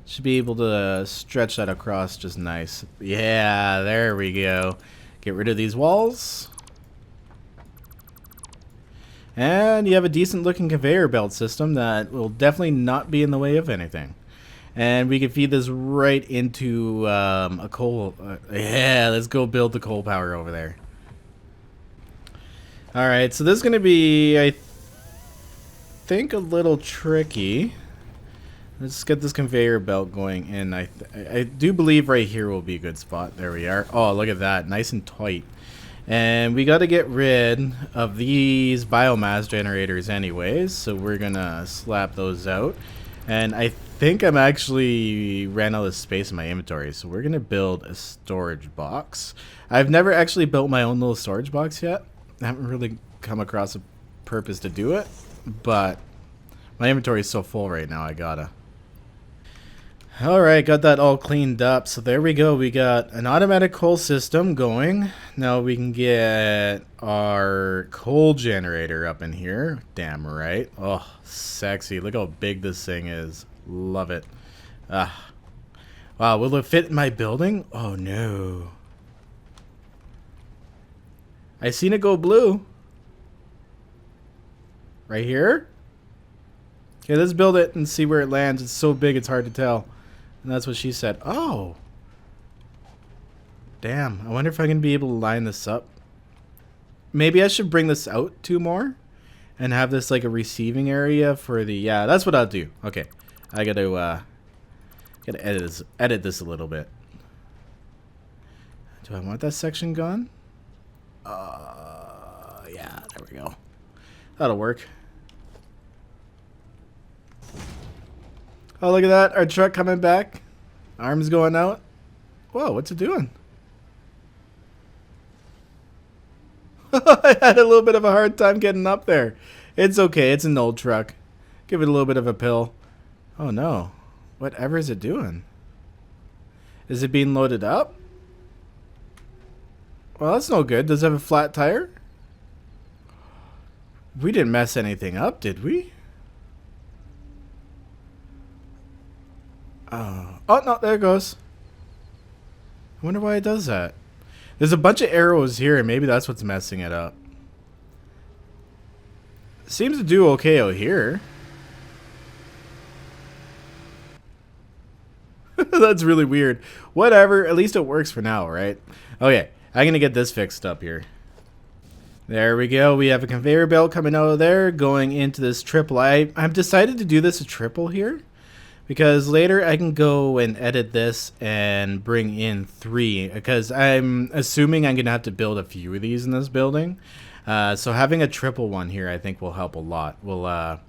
should be able to stretch that across just nice. Yeah, there we go. Get rid of these walls. And you have a decent looking conveyor belt system that will definitely not be in the way of anything. And we can feed this right into a coal. Yeah, let's go build the coal power over there. Alright, so this is going to be, I think, a little tricky. Let's get this conveyor belt going in. I do believe right here will be a good spot. There we are. Oh, look at that. Nice and tight. And we got to get rid of these biomass generators anyways. So we're going to slap those out. And I think I'm actually ran out of space in my inventory. So we're going to build a storage box. I've never actually built my own little storage box yet. I haven't really come across a purpose to do it. But my inventory is so full right now, I gotta. Alright, got that all cleaned up. So there we go. We got an automatic coal system going. Now we can get our coal generator up in here. Damn right. Oh, sexy. Look how big this thing is. Love it. Ah. Wow, will it fit in my building? Oh no. I seen it go blue. Right here? Okay, let's build it and see where it lands. It's so big it's hard to tell. And that's what she said. Oh! Damn, I wonder if I can be able to line this up. Maybe I should bring this out 2 more and have this like a receiving area for the... Yeah, that's what I'll do. Okay, I gotta edit this a little bit. Do I want that section gone? Yeah, there we go. That'll work. Oh, look at that. Our truck coming back. Arms going out. Whoa, what's it doing? I had a little bit of a hard time getting up there. It's okay. It's an old truck. Give it a little bit of a pill. Oh, no. Whatever is it doing? Is it being loaded up? Well, that's no good. Does it have a flat tire? We didn't mess anything up, did we? Oh, no, there it goes. I wonder why it does that. There's a bunch of arrows here, and maybe that's what's messing it up. Seems to do okay out here. That's really weird. Whatever, at least it works for now, right? Okay, I'm gonna get this fixed up here. There we go. We have a conveyor belt coming out of there, going into this triple. I've decided to do this a triple here, because later I can go and edit this and bring in 3, because I'm assuming I'm going to have to build a few of these in this building. So having a triple one here I think will help a lot. We'll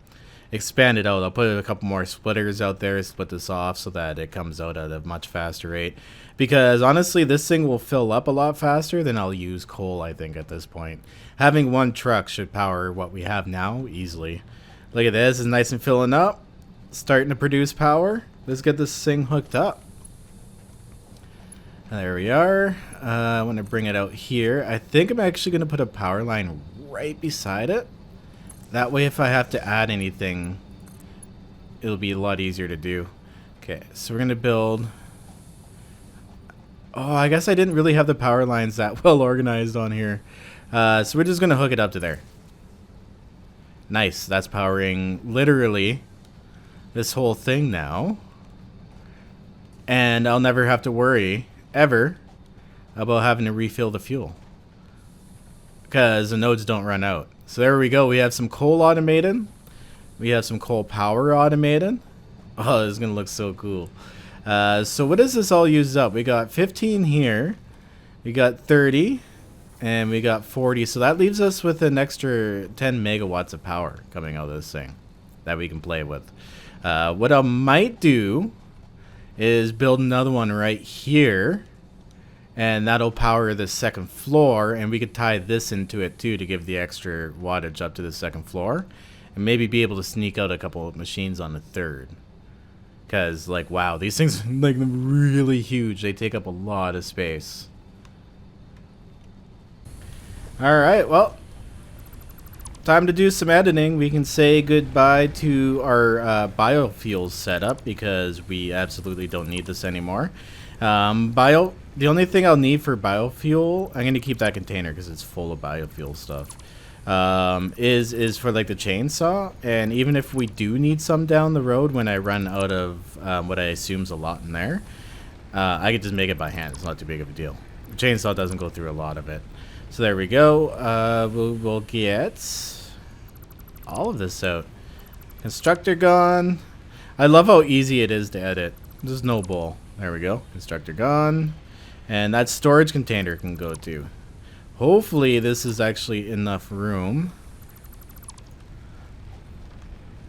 expand it out. I'll put a couple more splitters out there, split this off so that it comes out at a much faster rate. Because honestly, this thing will fill up a lot faster than I'll use coal, I think, at this point. Having one truck should power what we have now easily. Look at this, it's nice and filling up. Starting to produce power. Let's get this thing hooked up. There we are. I want to bring it out here. I think I'm actually going to put a power line right beside it. That way if I have to add anything, it'll be a lot easier to do. Okay, so we're going to build... Oh, I guess I didn't really have the power lines that well organized on here. So we're just going to hook it up to there. Nice. That's powering literally this whole thing now. And I'll never have to worry, ever, about having to refill the fuel. Because the nodes don't run out. So there we go. We have some coal automated. We have some coal power automated. Oh, this is going to look so cool. So what does this all use up? We got 15 here. We got 30. And we got 40. So that leaves us with an extra 10 megawatts of power coming out of this thing that we can play with. What I might do is build another one right here. And that'll power the second floor. And we could tie this into it too to give the extra wattage up to the second floor. And maybe be able to sneak out a couple of machines on the third. Because, like, wow, these things are like really huge. They take up a lot of space. Alright, well, time to do some editing. We can say goodbye to our biofuels setup because we absolutely don't need this anymore. The only thing I'll need for biofuel, I'm going to keep that container because it's full of biofuel stuff, is for like the chainsaw. And even if we do need some down the road when I run out of what I assume is a lot in there, I could just make it by hand. It's not too big of a deal. The chainsaw doesn't go through a lot of it. So there we go. We'll get all of this out. Constructor gone. I love how easy it is to edit. There's no bull. There we go. Constructor gone. And that storage container can go too. Hopefully this is actually enough room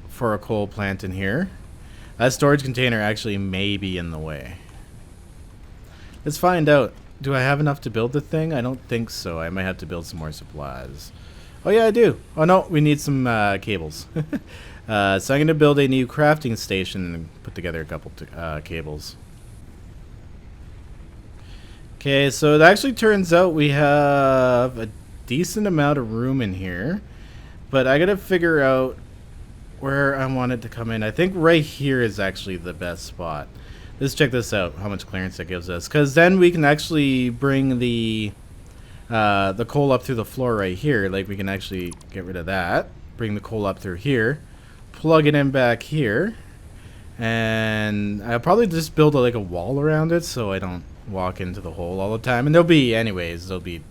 for a coal plant in here. That storage container actually may be in the way. Let's find out. Do I have enough to build the thing? I don't think so. I might have to build some more supplies. Oh yeah, I do. Oh no, we need some cables. So I'm going to build a new crafting station and put together a couple cables. Okay, so it actually turns out we have a decent amount of room in here. But I got to figure out where I want it to come in. I think right here is actually the best spot. Let's check this out, how much clearance that gives us. Because then we can actually bring the the coal up through the floor right here. Like, we can actually get rid of that. Bring the coal up through here. Plug it in back here. And I'll probably just build like a wall around it so I don't walk into the hole all the time. And there'll be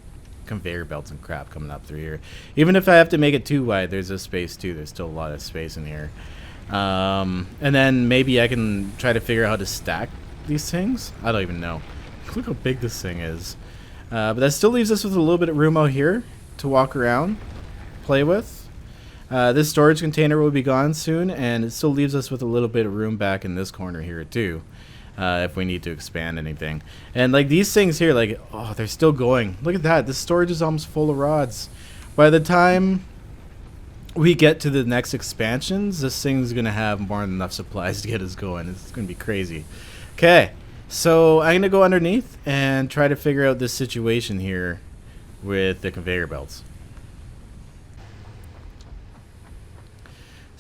conveyor belts and crap coming up through here. Even if I have to make it too wide, there's a space too. There's still a lot of space in here. And then maybe I can try to figure out how to stack these things. I don't even know. Look how big this thing is. But that still leaves us with a little bit of room out here to walk around, play with. This storage container will be gone soon, and it still leaves us with a little bit of room back in this corner here too, if we need to expand anything. And like these things here, like, oh, they're still going. Look at that. This storage is almost full of rods. By the time we get to the next expansions, this thing's going to have more than enough supplies to get us going. It's going to be crazy. Okay, so I'm going to go underneath and try to figure out this situation here with the conveyor belts.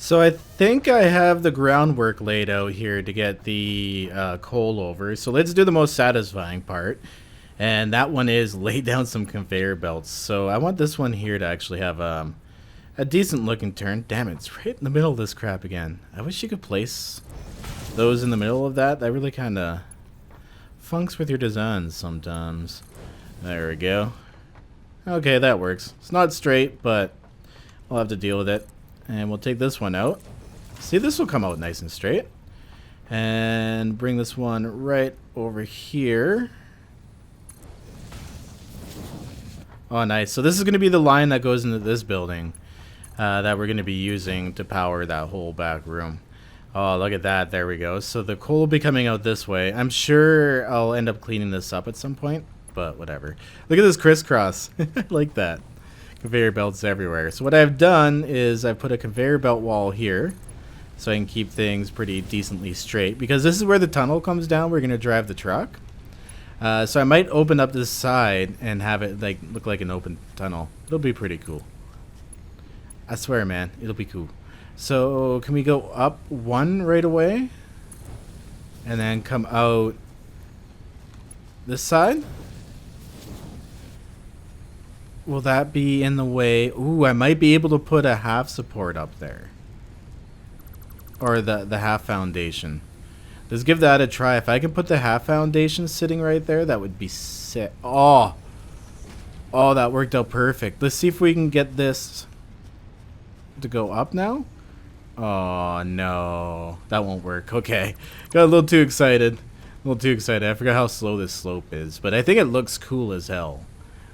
So I think I have the groundwork laid out here to get the coal over. So let's do the most satisfying part. And that one is lay down some conveyor belts. So I want this one here to actually have a decent looking turn. Damn it, it's right in the middle of this crap again. I wish you could place those in the middle of that. That really kind of funks with your designs sometimes. There we go. Okay, that works. It's not straight, but I'll have to deal with it. And we'll take this one out. See, this will come out nice and straight. And bring this one right over here. Oh, nice. So this is going to be the line that goes into this building that we're going to be using to power that whole back room. Oh, look at that. There we go. So the coal will be coming out this way. I'm sure I'll end up cleaning this up at some point, but whatever. Look at this crisscross. I like that. Conveyor belts everywhere. So what I've done is I've put a conveyor belt wall here so I can keep things pretty decently straight, because this is where the tunnel comes down. We're going to drive the truck. So I might open up this side and have it like look like an open tunnel. It'll be pretty cool. I swear, man, it'll be cool. So can we go up one right away and then come out this side? Will that be in the way? Ooh, I might be able to put a half support up there. Or the half foundation. Let's give that a try. If I can put the half foundation sitting right there, that would be sick. Oh, that worked out perfect. Let's see if we can get this to go up now. Oh, no. That won't work. Okay. Got a little too excited. I forgot how slow this slope is. But I think it looks cool as hell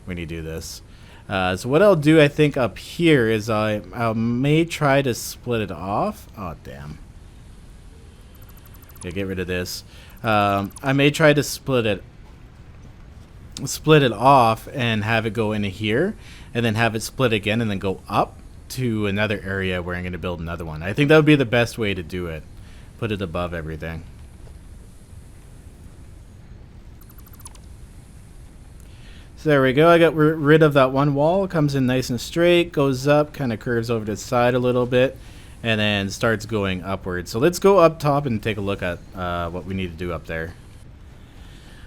when you do this. So what I'll do, I think, up here is I may try to split it off. Oh, damn. Okay, get rid of this. I may try to split it off and have it go into here, and then have it split again and then go up to another area where I'm going to build another one. I think that would be the best way to do it. Put it above everything. So there we go. I got rid of that one wall. It comes in nice and straight, goes up, kind of curves over to the side a little bit, and then starts going upwards. So let's go up top and take a look at what we need to do up there.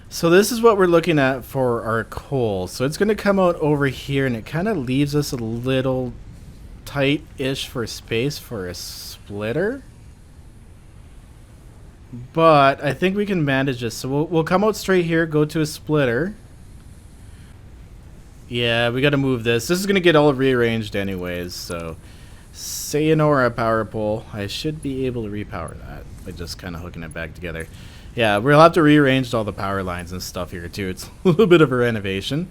So this is what we're looking at for our coal. So it's going to come out over here, and it kind of leaves us a little tight-ish for space for a splitter. But I think we can manage this. So we'll come out straight here, go to a splitter. Yeah, we got to move this. This is going to get all rearranged anyways, so sayonara power pole. I should be able to repower that by just kind of hooking it back together. Yeah, we'll have to rearrange all the power lines and stuff here too. It's a little bit of a renovation.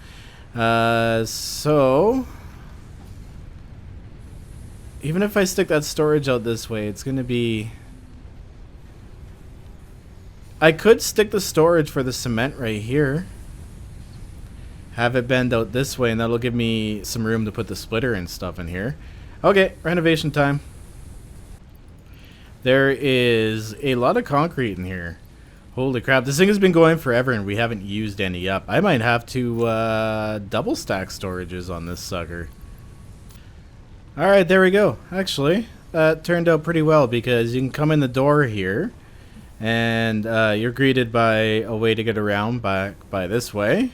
So even if I stick that storage out this way, it's going to be... I could stick the storage for the cement right here. Have it bend out this way, and that'll give me some room to put the splitter and stuff in here. Okay, renovation time. There is a lot of concrete in here. Holy crap, this thing has been going forever and we haven't used any up. I might have to double stack storages on this sucker. Alright, there we go. Actually, that turned out pretty well, because you can come in the door here and you're greeted by a way to get around by this way.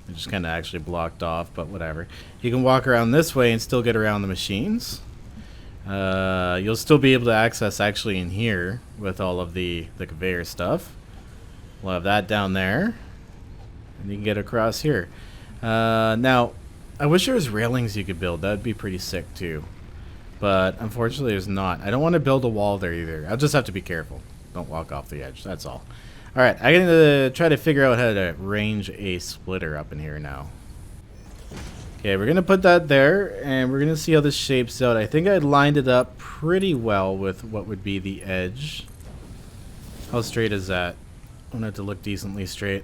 It just kind of actually blocked off, but whatever. You can walk around this way and still get around the machines. You'll still be able to access actually in here with all of the conveyor stuff. We'll have that down there. And you can get across here. Now, I wish there was railings you could build. That would be pretty sick too. But unfortunately there's not. I don't want to build a wall there either. I'll just have to be careful. Don't walk off the edge, that's all. Alright, I'm going to try to figure out how to range a splitter up in here now. Okay, we're going to put that there, and we're going to see how this shapes out. I think I lined it up pretty well with what would be the edge. How straight is that? I want it to look decently straight.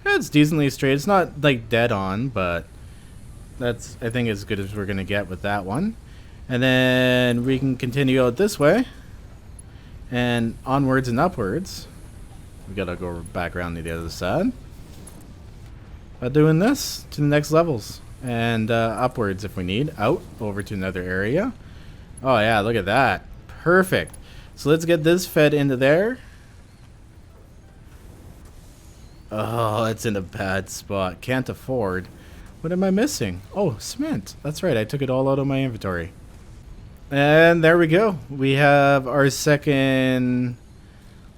Yeah, it's decently straight. It's not, like, dead on, but that's, I think, as good as we're going to get with that one. And then we can continue out this way, and onwards and upwards. We gotta go back around to the other side. By doing this to the next levels and upwards if we need. Out over to another area. Oh yeah, look at that. Perfect. So let's get this fed into there. Oh, it's in a bad spot. Can't afford. What am I missing? Oh, cement. That's right. I took it all out of my inventory. And there we go. We have our second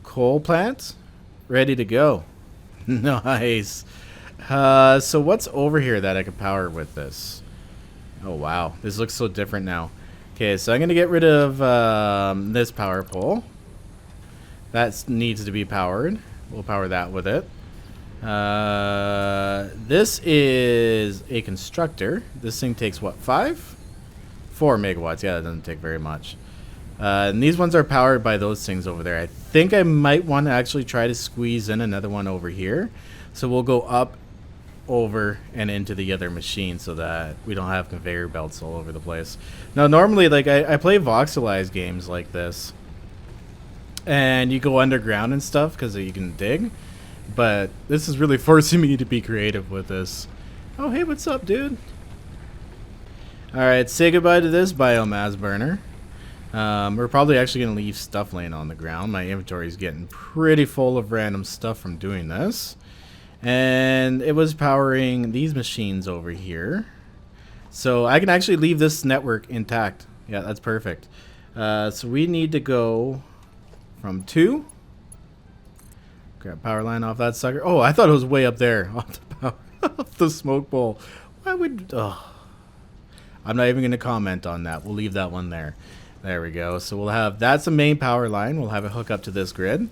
coal plant ready to go. Nice. So what's over here that I can power with this? Oh wow, this looks so different now. Okay, so I'm gonna get rid of this power pole. That needs to be powered. We'll power that with it. This is a constructor. This thing takes what, 4 megawatts. Yeah, that doesn't take very much. And these ones are powered by those things over there. I think I might want to actually try to squeeze in another one over here. So we'll go up, over, and into the other machine so that we don't have conveyor belts all over the place. Now, normally, like, I play voxelized games like this. And you go underground and stuff because you can dig. But this is really forcing me to be creative with this. Oh, hey, what's up, dude? Alright, say goodbye to this biomass burner. We're probably actually going to leave stuff laying on the ground. My inventory is getting pretty full of random stuff from doing this. And it was powering these machines over here. So I can actually leave this network intact. Yeah, that's perfect. So we need to go from 2. Grab power line off that sucker. Oh, I thought it was way up there. Off the power, off the smoke bowl. Why would... Oh. I'm not even going to comment on that. We'll leave that one there. There we go. So we'll have, that's the main power line. We'll have it hook up to this grid.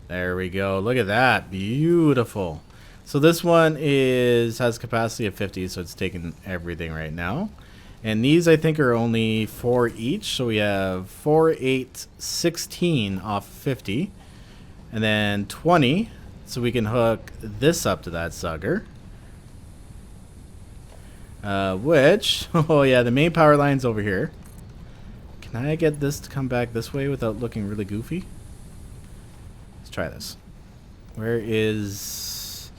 There we go. Look at that. Beautiful. So this one has capacity of 50, so it's taking everything right now. And these, I think, are only 4 each. So we have 4, 8, 16 off 50. And then 20. So we can hook this up to that sucker. Which, oh yeah, the main power line's over here. Can I get this to come back this way without looking really goofy? Let's try this. Where is...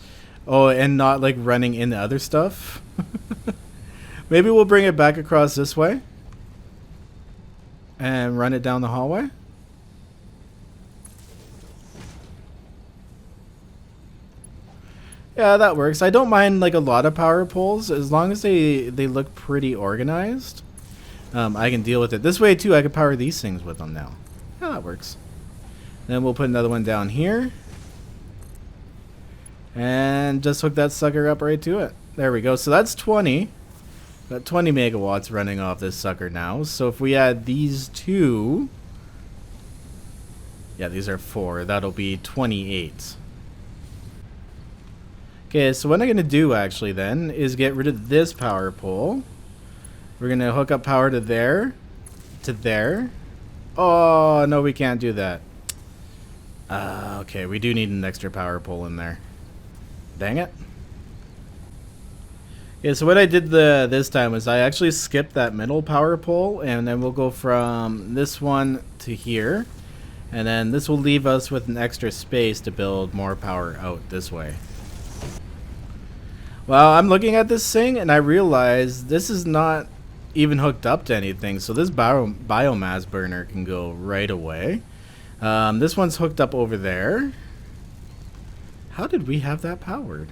Oh, and not like running into other stuff? Maybe we'll bring it back across this way. And run it down the hallway. Yeah, that works. I don't mind like a lot of power poles as long as they look pretty organized. I can deal with it. This way too, I can power these things with them now. Yeah, that works. Then we'll put another one down here. And just hook that sucker up right to it. There we go. So that's 20. Got 20 megawatts running off this sucker now. So if we add these two... Yeah, these are 4. That'll be 28. Okay, so what I'm going to do actually then is get rid of this power pole. We're going to hook up power to there. To there. Oh, no, we can't do that. Okay, we do need an extra power pole in there. Dang it. Yeah, so what I did this time was I actually skipped that middle power pole, and then we'll go from this one to here. And then this will leave us with an extra space to build more power out this way. Well, I'm looking at this thing and I realize this is not even hooked up to anything. So this biomass burner can go right away. This one's hooked up over there. How did we have that powered?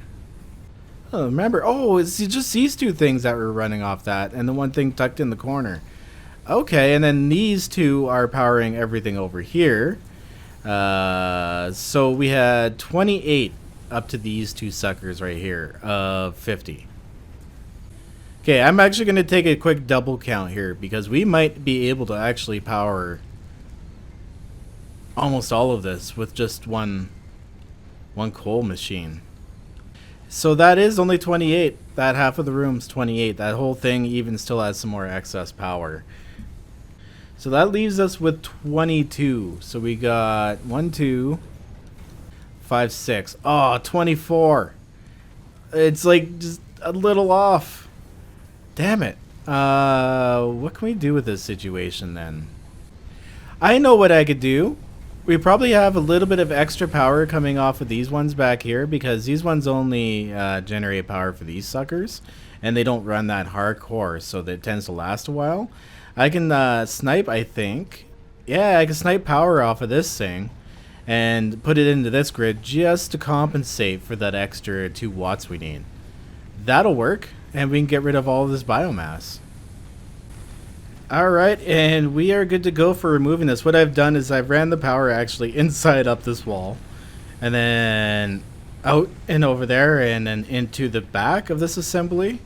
Oh, remember? Oh, it's just these two things that were running off that, and the one thing tucked in the corner. Okay, and then these two are powering everything over here. So we had 28 up to these two suckers right here of 50. Okay, I'm actually going to take a quick double count here because we might be able to actually power almost all of this with just one coal machine. So that is only 28. That half of the room's 28. That whole thing even still has some more excess power. So that leaves us with 22. So we got 1, 2, 5, 6. Oh, 24. It's like just a little off. Damn it. What can we do with this situation then? I know what I could do. We probably have a little bit of extra power coming off of these ones back here because these ones only generate power for these suckers and they don't run that hardcore, so that it tends to last a while. I can snipe, I think. Yeah, I can snipe power off of this thing and put it into this grid just to compensate for that extra 2 watts we need. That'll work, and we can get rid of all of this biomass. Alright, and we are good to go for removing this. What I've done is I've ran the power actually inside up this wall, and then out and over there, and then into the back of this assembly.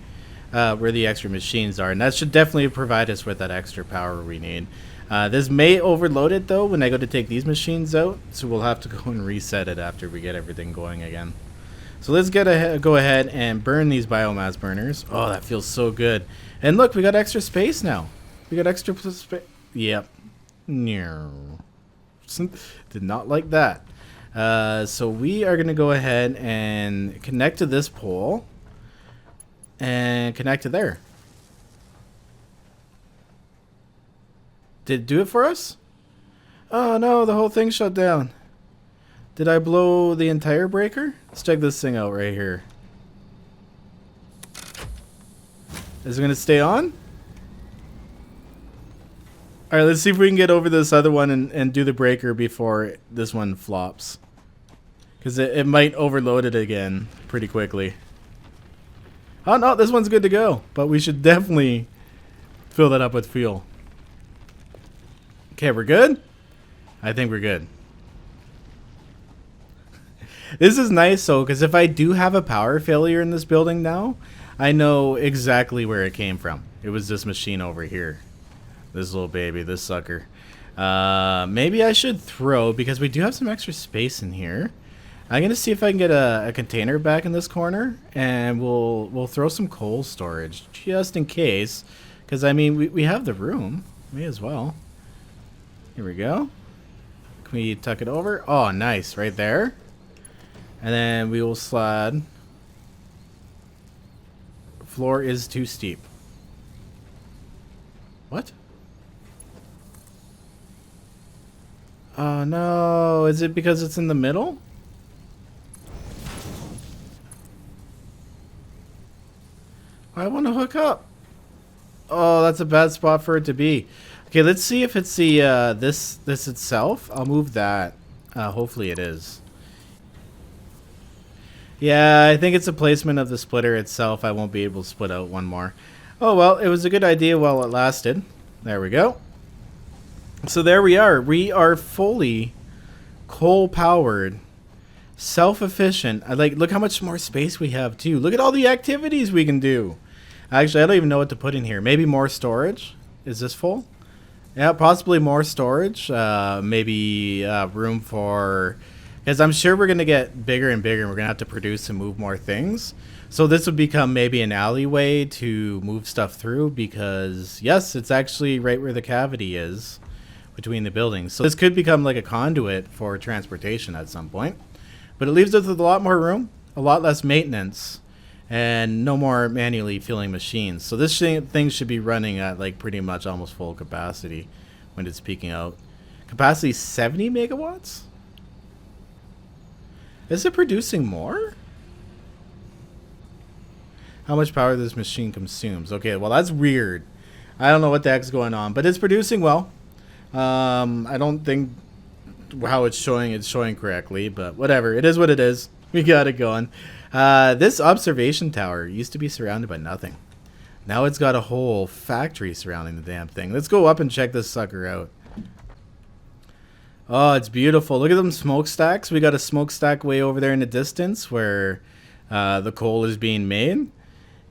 Where the extra machines are, and that should definitely provide us with that extra power we need. This may overload it though when I go to take these machines out, so we'll have to go and reset it after we get everything going again. So let's go ahead and burn these biomass burners. Oh, that feels so good. And look, we got extra space now. We got extra space. Yep. Did not like that. So we are going to go ahead and connect to this pole. And connect to there. Did it do it for us? Oh no, the whole thing shut down. Did I blow the entire breaker? Let's check this thing out right here. Is it going to stay on? Alright, let's see if we can get over this other one and do the breaker before this one flops. Because it might overload it again pretty quickly. Oh no, this one's good to go, but we should definitely fill that up with fuel. Okay, we're good? I think we're good. This is nice, so because if I do have a power failure in this building now, I know exactly where it came from. It was this machine over here. This little baby, this sucker. Maybe I should throw, because we do have some extra space in here. I'm gonna see if I can get a container back in this corner, and we'll throw some coal storage just in case, because I mean we have the room, may as well. Here we go. Can we tuck it over? Oh, nice, right there. And then we will slide. Floor is too steep. What? Oh no! Is it because it's in the middle? I want to hook up. Oh, that's a bad spot for it to be. Okay, let's see if it's the this itself. I'll move that. Hopefully it is. Yeah, I think it's a placement of the splitter itself. I won't be able to split out one more. Oh well, it was a good idea while it lasted. There we go. So there we are. We are fully coal powered. Self-efficient. I like, look how much more space we have too. Look at all the activities we can do. Actually, I don't even know what to put in here. Maybe more storage. Is this full? Yeah, possibly more storage. Maybe room for, because I'm sure we're gonna get bigger and bigger and we're gonna have to produce and move more things. So this would become maybe an alleyway to move stuff through, because yes, it's actually right where the cavity is between the buildings. So this could become like a conduit for transportation at some point. But it leaves us with a lot more room, a lot less maintenance, and no more manually filling machines. So this thing should be running at like pretty much almost full capacity when it's peaking out. Capacity 70 megawatts? Is it producing more? How much power this machine consumes? Okay, well that's weird. I don't know what the heck's going on, but it's producing well. I don't think how it's showing correctly, but whatever. It is what it is. We got it going. This observation tower used to be surrounded by nothing. Now it's got a whole factory surrounding the damn thing. Let's go up and check this sucker out. Oh, it's beautiful. Look at them smokestacks. We got a smokestack way over there in the distance where the coal is being made.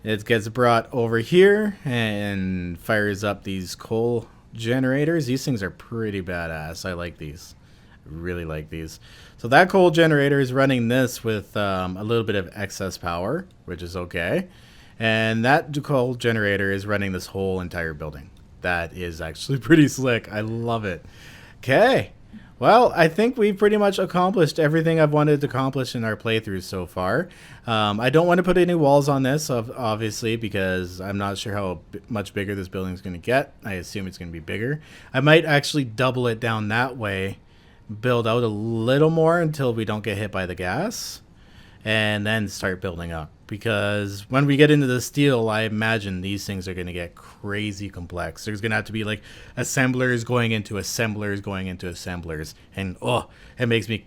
It gets brought over here and fires up these coal generators. These things are pretty badass. I like these. Really like these. So that coal generator is running this with a little bit of excess power, which is okay. And that coal generator is running this whole entire building. That is actually pretty slick. I love it. Okay. Well, I think we've pretty much accomplished everything I've wanted to accomplish in our playthrough so far. I don't want to put any walls on this, obviously, because I'm not sure how much bigger this building is going to get. I assume it's going to be bigger. I might actually double it down that way, build out a little more until we don't get hit by the gas, and then start building up. Because when we get into the steel, I imagine these things are going to get crazy complex. There's going to have to be like assemblers going into assemblers going into assemblers. And oh, it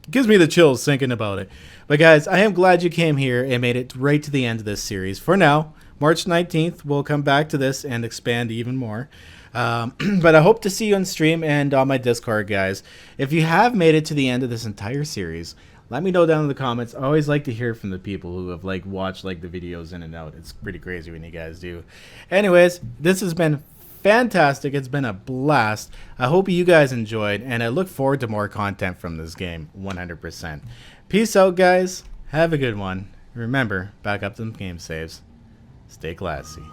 gives me the chills thinking about it. But guys, I am glad you came here and made it right to the end of this series. For now, March 19th, we'll come back to this and expand even more. But I hope to see you on stream and on my Discord, guys. If you have made it to the end of this entire series, let me know down in the comments. I always like to hear from the people who have watched the videos in and out. It's pretty crazy when you guys do. Anyways, this has been fantastic. It's been a blast. I hope you guys enjoyed, and I look forward to more content from this game 100%. Peace out, guys. Have a good one. Remember, back up them game saves. Stay classy.